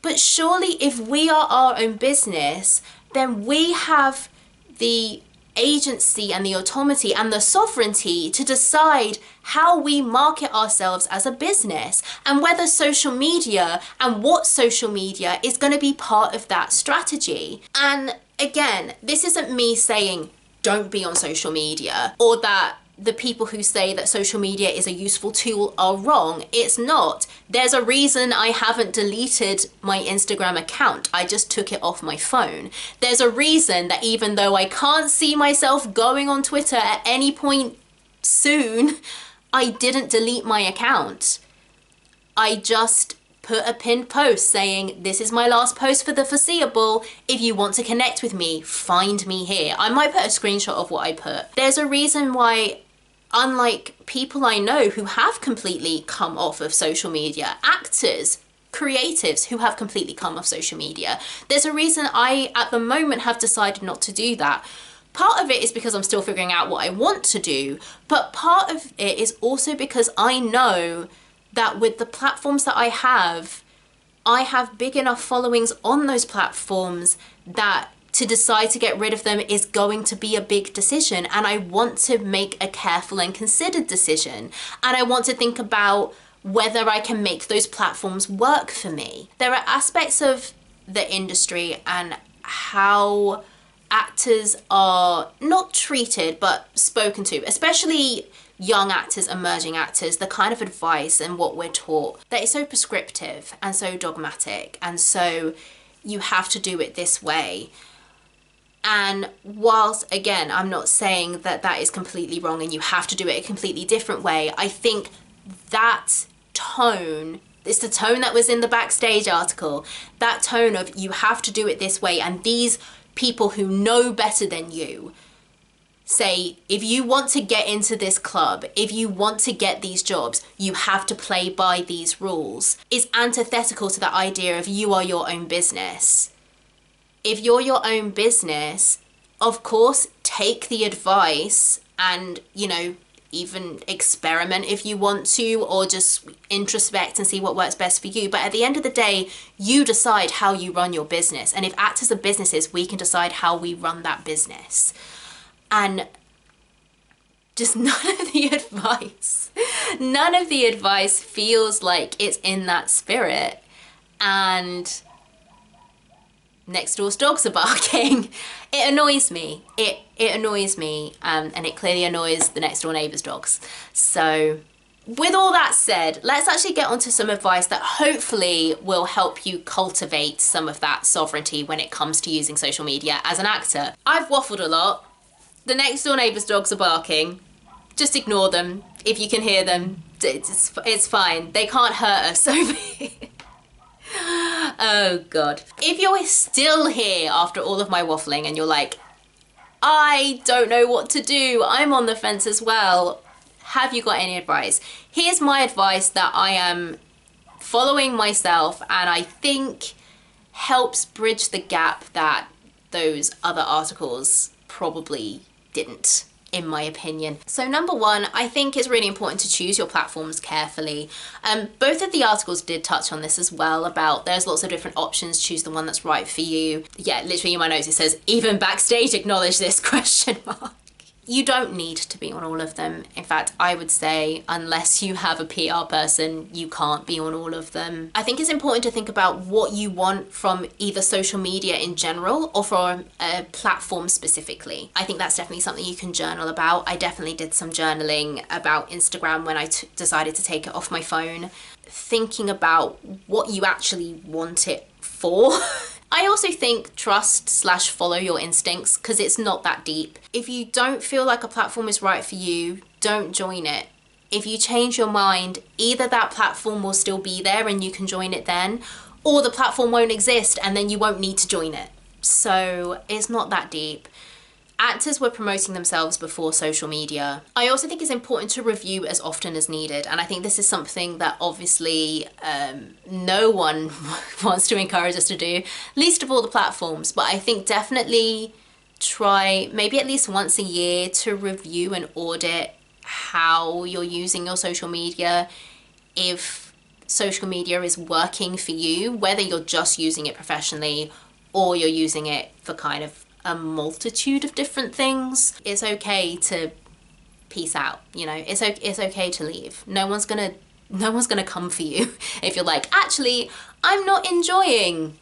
but surely if we are our own business, then we have the agency and the autonomy and the sovereignty to decide how we market ourselves as a business, and whether social media and what social media is going to be part of that strategy. And again, this isn't me saying don't be on social media, or that the people who say that social media is a useful tool are wrong. It's not. There's a reason I haven't deleted my Instagram account. I just took it off my phone. There's a reason that even though I can't see myself going on Twitter at any point soon, I didn't delete my account. I just put a pinned post saying, this is my last post for the foreseeable. If you want to connect with me, find me here. I might put a screenshot of what I put. There's a reason why, unlike people I know who have completely come off of social media, actors, creatives who have completely come off social media, there's a reason I, at the moment, have decided not to do that. Part of it is because I'm still figuring out what I want to do, but part of it is also because I know that with the platforms that I have big enough followings on those platforms that to decide to get rid of them is going to be a big decision, and I want to make a careful and considered decision, and I want to think about whether I can make those platforms work for me. There are aspects of the industry and how actors are not treated but spoken to, especially young actors, emerging actors, the kind of advice and what we're taught that is so prescriptive and so dogmatic, and so you have to do it this way. And whilst, again, I'm not saying that that is completely wrong and you have to do it a completely different way, I think that tone, it's the tone that was in the Backstage article, that tone of you have to do it this way, and these people who know better than you say, if you want to get into this club, if you want to get these jobs, you have to play by these rules, is antithetical to that idea of you are your own business. If you're your own business, of course, take the advice and, you know, even experiment if you want to, or just introspect and see what works best for you. But at the end of the day, you decide how you run your business. And if actors are businesses, we can decide how we run that business. And just none of the advice feels like it's in that spirit. And next door's dogs are barking. It annoys me. It annoys me, and it clearly annoys the next door neighbour's dogs. So with all that said, let's actually get onto some advice that hopefully will help you cultivate some of that sovereignty when it comes to using social media as an actor. I've waffled a lot. The next door neighbour's dogs are barking. Just ignore them. If you can hear them, it's fine. They can't hurt us. Oh God. If you're still here after all of my waffling and you're like, I don't know what to do, I'm on the fence as well, have you got any advice? Here's my advice that I am following myself and I think helps bridge the gap that those other articles probably didn't, in my opinion. So number one, I think it's really important to choose your platforms carefully. Both of the articles did touch on this as well, about there's lots of different options, choose the one that's right for you. Yeah, literally in my notes it says, even Backstage acknowledge this, question mark. You don't need to be on all of them. In fact, I would say unless you have a PR person, you can't be on all of them. I think it's important to think about what you want from either social media in general or from a platform specifically. I think that's definitely something you can journal about. I definitely did some journaling about Instagram when I decided to take it off my phone, thinking about what you actually want it for. I also think trust/follow your instincts, because it's not that deep. If you don't feel like a platform is right for you, don't join it. If you change your mind, either that platform will still be there and you can join it then, or the platform won't exist and then you won't need to join it. So it's not that deep. Actors were promoting themselves before social media. I also think it's important to review as often as needed. And I think this is something that obviously no one wants to encourage us to do, least of all the platforms. But I think definitely try maybe at least once a year to review and audit how you're using your social media. If social media is working for you, whether you're just using it professionally or you're using it for kind of a multitude of different things, it's okay to peace out, you know, it's okay to leave. No one's gonna come for you if you're like, actually, I'm not enjoying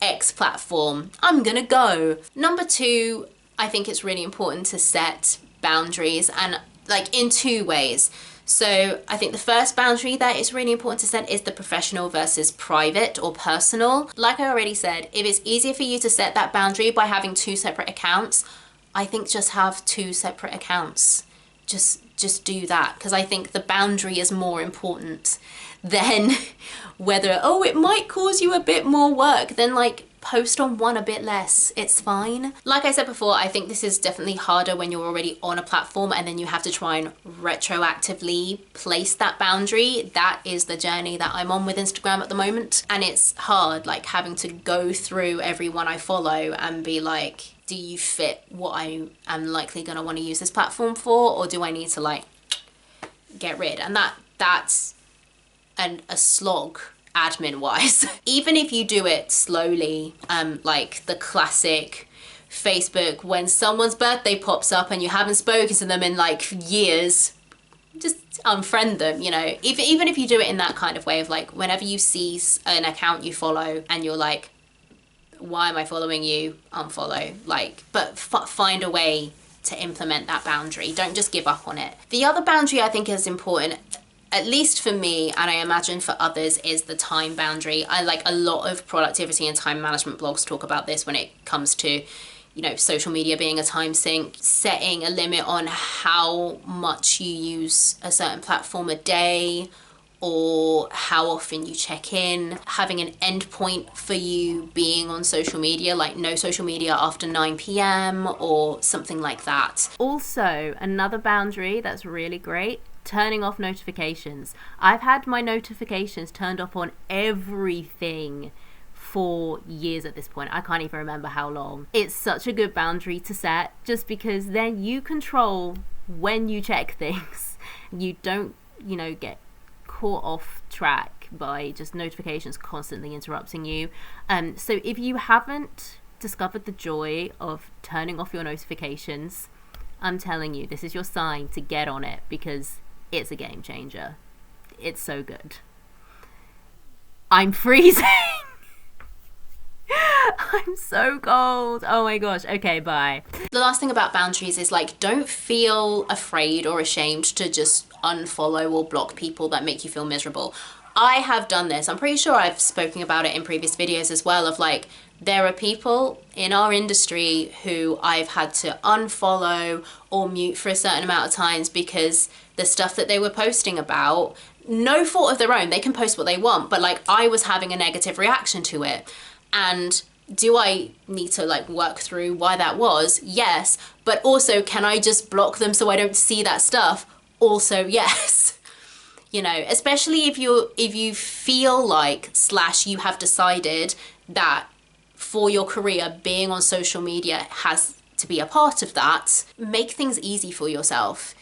X platform, I'm gonna go. Number two, I think it's really important to set boundaries, and like in two ways. So I think the first boundary that is really important to set is the professional versus private or personal. Like I already said, if it's easier for you to set that boundary by having two separate accounts, I think just have two separate accounts. Just do that, because I think the boundary is more important than whether, oh, it might cause you a bit more work, then like post on one a bit less, it's fine. Like I said before, I think this is definitely harder when you're already on a platform and then you have to try and retroactively place that boundary. That is the journey that I'm on with Instagram at the moment. And it's hard, like having to go through everyone I follow and be like, do you fit what I am likely gonna want to use this platform for, or do I need to like get rid? And that's a slog admin wise. Even if you do it slowly, like the classic Facebook, when someone's birthday pops up and you haven't spoken to them in like years, just unfriend them, you know. Even if you do it in that kind of way of like, whenever you see an account you follow and you're like, why am I following you? Unfollow. Like, but find a way to implement that boundary. Don't just give up on it. The other boundary I think is important, at least for me, and I imagine for others, is the time boundary. I like a lot of productivity and time management blogs talk about this when it comes to, you know, social media being a time sink, setting a limit on how much you use a certain platform a day, or how often you check in, having an endpoint for you being on social media, like no social media after 9 p.m. or something like that. Also, another boundary that's really great, turning off notifications. I've had my notifications turned off on everything for years at this point. I can't even remember how long. It's such a good boundary to set, just because then you control when you check things. You don't, get caught off track by just notifications constantly interrupting you. So if you haven't discovered the joy of turning off your notifications, I'm telling you, this is your sign to get on it, because it's a game changer. It's so good. I'm freezing. I'm so cold. Oh my gosh. Okay, bye. The last thing about boundaries is like, don't feel afraid or ashamed to just unfollow or block people that make you feel miserable. I have done this. I'm pretty sure I've spoken about it in previous videos as well, of like, there are people in our industry who I've had to unfollow or mute for a certain amount of times because the stuff that they were posting about, no fault of their own, they can post what they want, but like, I was having a negative reaction to it. And do I need to like work through why that was? Yes. But also, can I just block them so I don't see that stuff? Also, yes. Especially if you feel like / you have decided that for your career, being on social media has to be a part of that, make things easy for yourself.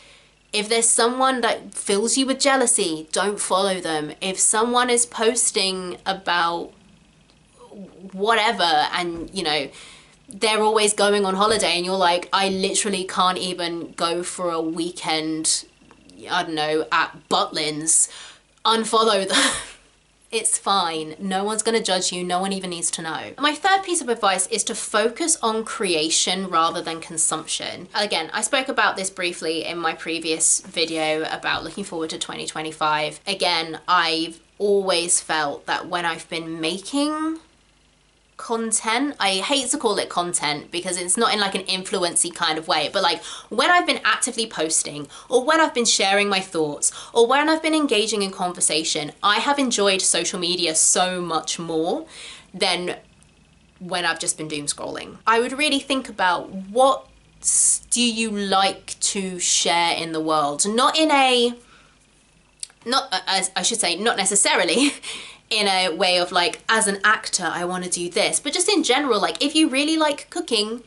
If there's someone that fills you with jealousy, don't follow them. If someone is posting about whatever and they're always going on holiday and you're like, I literally can't even go for a weekend, I don't know, at Butlins, unfollow them. It's fine. No one's going to judge you. No one even needs to know. My third piece of advice is to focus on creation rather than consumption. Again, I spoke about this briefly in my previous video about looking forward to 2025. Again, I've always felt that when I've been making content, I hate to call it content because it's not in like an influency kind of way, but like when I've been actively posting or when I've been sharing my thoughts or when I've been engaging in conversation, I have enjoyed social media so much more than when I've just been doom scrolling. I would really think about, what do you like to share in the world? Not necessarily in a way of like, as an actor, I want to do this, but just in general, like if you really like cooking,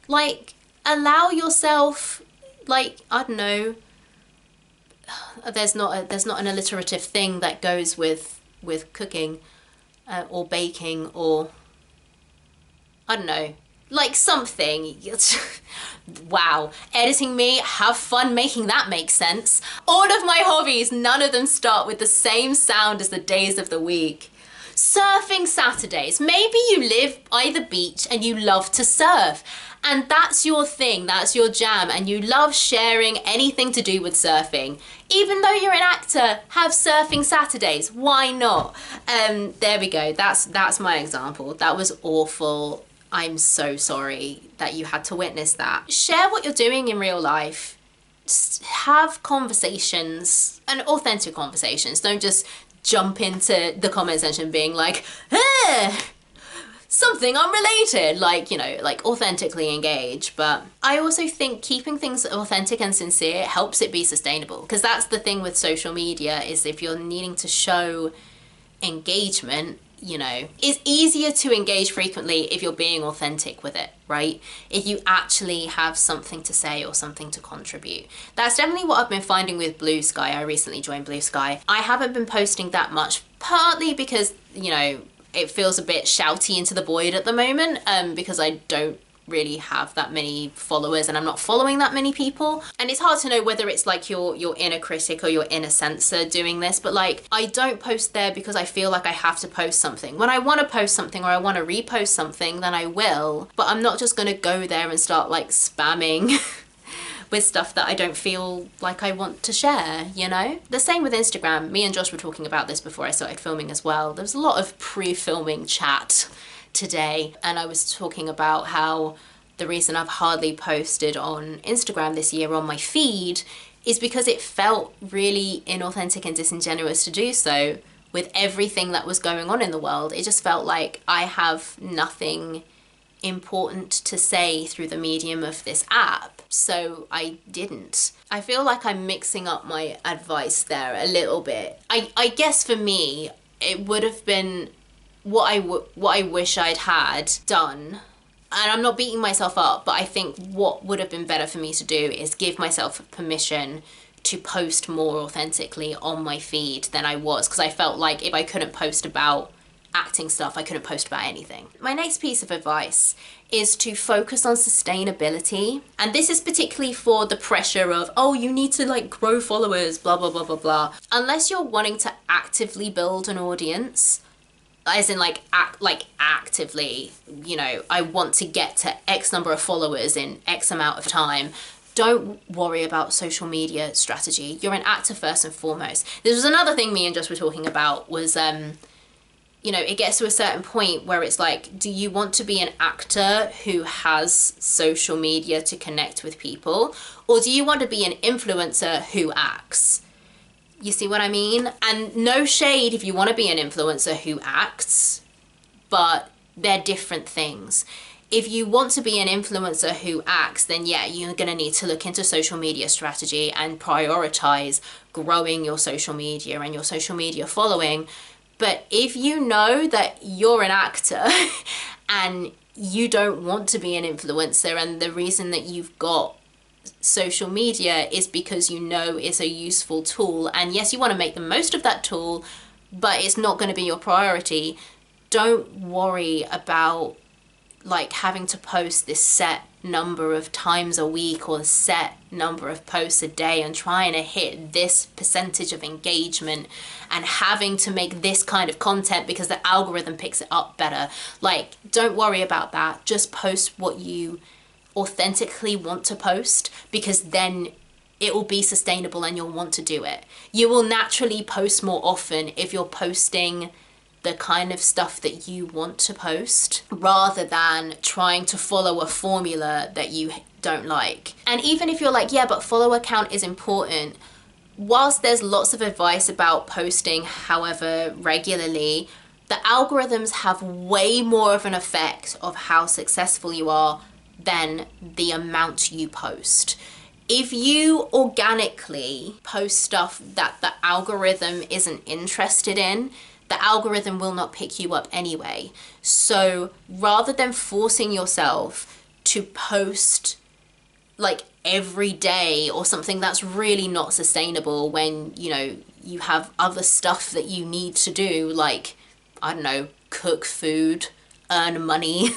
like allow yourself, like, I don't know, there's not an alliterative thing that goes with cooking or baking, or I don't know, like something. Wow, editing me, have fun making that make sense. All of my hobbies, none of them start with the same sound as the days of the week. Surfing Saturdays. Maybe you live by the beach and you love to surf, and that's your thing, that's your jam, and you love sharing anything to do with surfing. Even though you're an actor, have Surfing Saturdays. Why not? There we go. That's my example. That was awful. I'm so sorry that you had to witness that. Share what you're doing in real life. Just have conversations, and authentic conversations. Don't just jump into the comment section being like, something unrelated. Like, like authentically engage. But I also think keeping things authentic and sincere helps it be sustainable. Because that's the thing with social media, is if you're needing to show engagement, it's easier to engage frequently if you're being authentic with it, right? If you actually have something to say or something to contribute. That's definitely what I've been finding with Bluesky. I recently joined Bluesky. I haven't been posting that much, partly because, it feels a bit shouty into the void at the moment, because I don't really have that many followers and I'm not following that many people, and it's hard to know whether it's like your inner critic or your inner censor doing this, but like, I don't post there because I feel like I have to post something. When I want to post something or I want to repost something, then I will, but I'm not just going to go there and start like spamming with stuff that I don't feel like I want to share, The same with Instagram. Me and Josh were talking about this before I started filming as well. There was a lot of pre-filming chat today, and I was talking about how the reason I've hardly posted on Instagram this year on my feed is because it felt really inauthentic and disingenuous to do so with everything that was going on in the world. It just felt like I have nothing important to say through the medium of this app, so I didn't. I feel like I'm mixing up my advice there a little bit. I guess for me, it would have been what I wish I'd had done. And I'm not beating myself up, but I think what would have been better for me to do is give myself permission to post more authentically on my feed than I was, because I felt like if I couldn't post about acting stuff, I couldn't post about anything. My next piece of advice is to focus on sustainability. And this is particularly for the pressure of, oh, you need to like grow followers, blah, blah, blah, blah, blah. Unless you're wanting to actively build an audience, as in actively, you know, I want to get to X number of followers in X amount of time, don't worry about social media strategy. You're an actor first and foremost. This was another thing me and Josh were talking about was, you know, it gets to a certain point where it's like, do you want to be an actor who has social media to connect with people? Or do you want to be an influencer who acts? You see what I mean? And no shade if you want to be an influencer who acts, but they're different things. If you want to be an influencer who acts, then yeah, you're going to need to look into social media strategy and prioritize growing your social media and your social media following. But if you know that you're an actor and you don't want to be an influencer, and the reason that you've got social media is because you know it's a useful tool, and yes, you want to make the most of that tool, but it's not going to be your priority, don't worry about like having to post this set number of times a week or a set number of posts a day and trying to hit this percentage of engagement and having to make this kind of content because the algorithm picks it up better. Like, don't worry about that. Just post what you authentically want to post, because then it will be sustainable and you'll want to do it. You will naturally post more often if you're posting the kind of stuff that you want to post rather than trying to follow a formula that you don't like. And even if you're like, yeah, but follower count is important, whilst there's lots of advice about posting however regularly, the algorithms have way more of an effect of how successful you are than the amount you post. If you organically post stuff that the algorithm isn't interested in, the algorithm will not pick you up anyway. So rather than forcing yourself to post like every day or something that's really not sustainable when, you know, you have other stuff that you need to do, like, I don't know, cook food, earn money,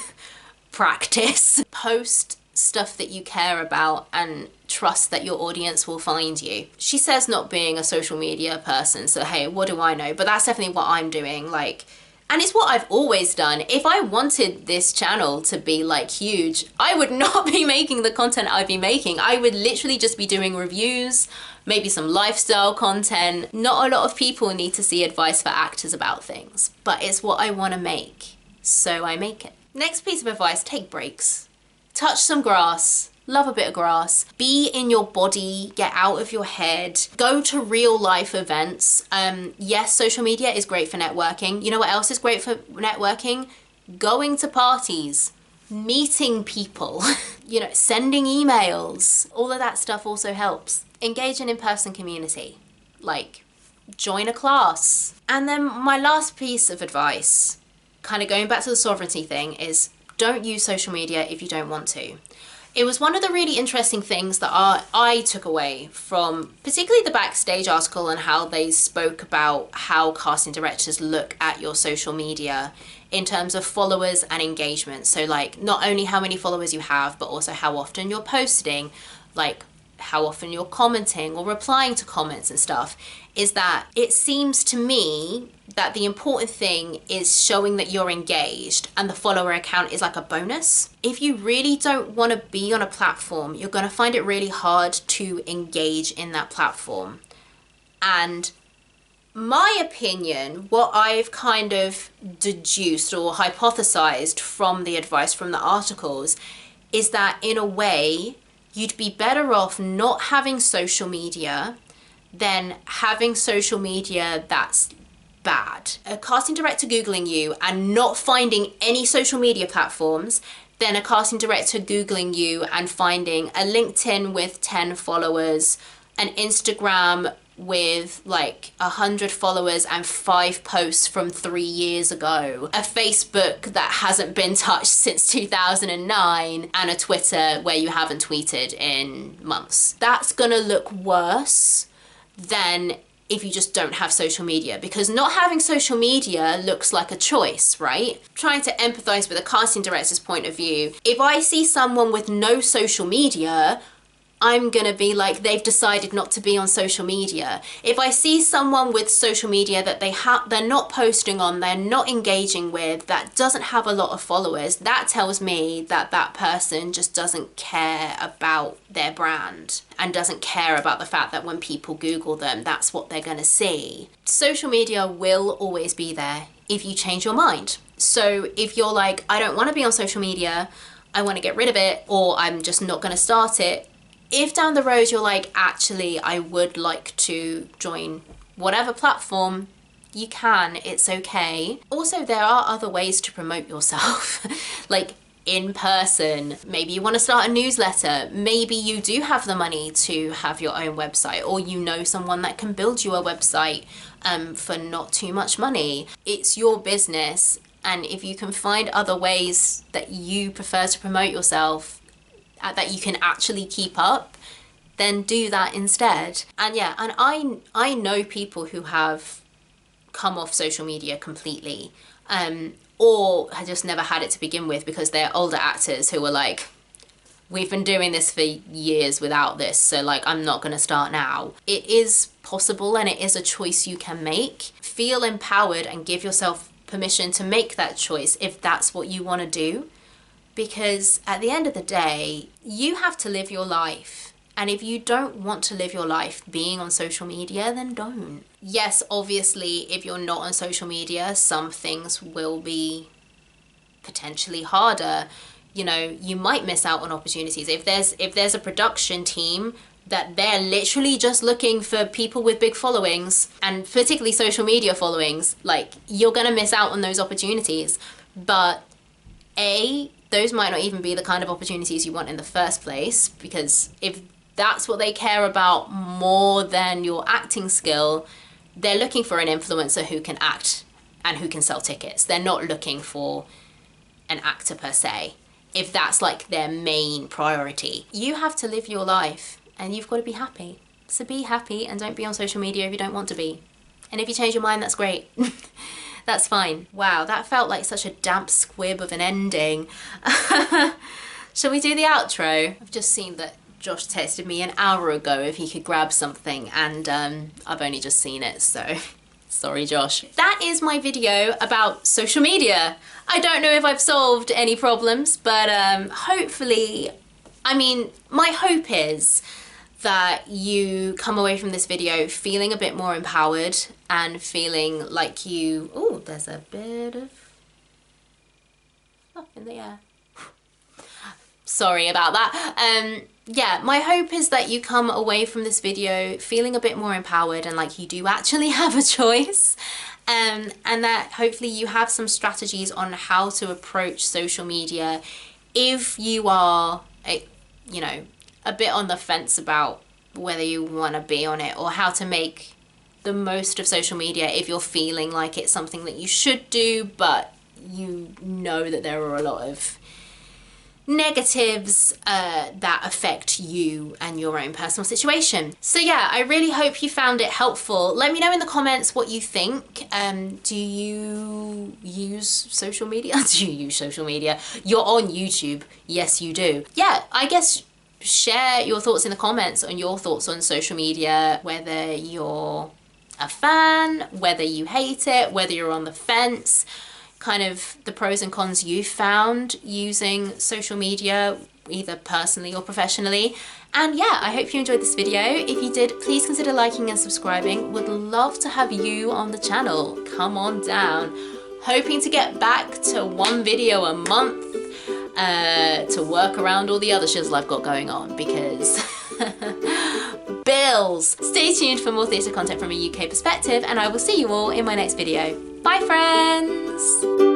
practice, post stuff that you care about and trust that your audience will find you. She says not being a social media person, so hey, what do I know? But that's definitely what I'm doing, like, and it's what I've always done. If I wanted this channel to be like huge, I would not be making the content I'd be making. I would literally just be doing reviews, maybe some lifestyle content. Not a lot of people need to see advice for actors about things, but it's what I want to make, so I make it. Next piece of advice, take breaks. Touch some grass, love a bit of grass, be in your body, get out of your head, go to real life events. Yes, social media is great for networking. You know what else is great for networking? Going to parties, meeting people, you know, sending emails, all of that stuff also helps. Engage in in-person community, like join a class. And then my last piece of advice, kind of going back to the sovereignty thing, is don't use social media if you don't want to. It was one of the really interesting things that I took away from particularly the Backstage article and how they spoke about how casting directors look at your social media in terms of followers and engagement. So like not only how many followers you have, but also how often you're posting, like how often you're commenting or replying to comments and stuff, is that it seems to me that the important thing is showing that you're engaged, and the follower account is like a bonus. If you really don't want to be on a platform, you're going to find it really hard to engage in that platform. And my opinion, what I've kind of deduced or hypothesized from the advice from the articles, is that in a way, you'd be better off not having social media than having social media that's bad. A casting director Googling you and not finding any social media platforms, then a casting director Googling you and finding a LinkedIn with 10 followers, an Instagram with like 100 followers and 5 posts from 3 years ago, a Facebook that hasn't been touched since 2009, and a Twitter where you haven't tweeted in months. That's gonna look worse than if you just don't have social media, because not having social media looks like a choice, right? Trying to empathize with a casting director's point of view. If I see someone with no social media, I'm gonna be like, they've decided not to be on social media. If I see someone with social media that they're not posting on, they're not engaging with, that doesn't have a lot of followers, that tells me that that person just doesn't care about their brand and doesn't care about the fact that when people Google them, that's what they're gonna see. Social media will always be there if you change your mind. So if you're like, I don't wanna be on social media, I wanna get rid of it, or I'm just not gonna start it, if down the road you're like, actually, I would like to join whatever platform, you can, it's okay. Also, there are other ways to promote yourself, like in person. Maybe you want to start a newsletter. Maybe you do have the money to have your own website, or you know someone that can build you a website for not too much money. It's your business, and if you can find other ways that you prefer to promote yourself, that you can actually keep up, then do that instead. And yeah, and I know people who have come off social media completely, or had just never had it to begin with, because they're older actors who were like, we've been doing this for years without this, so like, I'm not gonna start now. It is possible, and it is a choice you can make. Feel empowered and give yourself permission to make that choice if that's what you wanna do. Because at the end of the day, you have to live your life. And if you don't want to live your life being on social media, then don't. Yes, obviously, if you're not on social media, some things will be potentially harder. You know, you might miss out on opportunities. If there's a production team that they're literally just looking for people with big followings, and particularly social media followings, like, you're gonna miss out on those opportunities. But those might not even be the kind of opportunities you want in the first place, because if that's what they care about more than your acting skill, they're looking for an influencer who can act and who can sell tickets. They're not looking for an actor per se, if that's like their main priority. You have to live your life, and you've got to be happy. So be happy, and don't be on social media if you don't want to be. And if you change your mind, that's great. That's fine. Wow, that felt like such a damp squib of an ending. Shall we do the outro? I've just seen that Josh texted me an hour ago if he could grab something, and I've only just seen it, so sorry, Josh. That is my video about social media. I don't know if I've solved any problems, but hopefully, I mean, my hope is that you come away from this video feeling a bit more empowered and feeling like you... Oh, there's a bit of fluff in the air. Sorry about that. Yeah, my hope is that you come away from this video feeling a bit more empowered and like you do actually have a choice. And that hopefully you have some strategies on how to approach social media if you are, you know, a bit on the fence about whether you want to be on it, or how to make the most of social media if you're feeling like it's something that you should do, but you know that there are a lot of negatives that affect you and your own personal situation. So yeah, I really hope you found it helpful. Let me know in the comments what you think. Do you use social media? Do you use social media? You're on YouTube. Yes, you do. Yeah, I guess share your thoughts in the comments on your thoughts on social media, whether you're a fan, whether you hate it, whether you're on the fence, kind of the pros and cons you've found using social media, either personally or professionally. And yeah, I hope you enjoyed this video. If you did, please consider liking and subscribing. Would love to have you on the channel. Come on down. Hoping to get back to one video a month. to work around all the other shizzle I've got going on, because bills. Stay tuned for more theatre content from a UK perspective, and I will see you all in my next video. Bye, friends!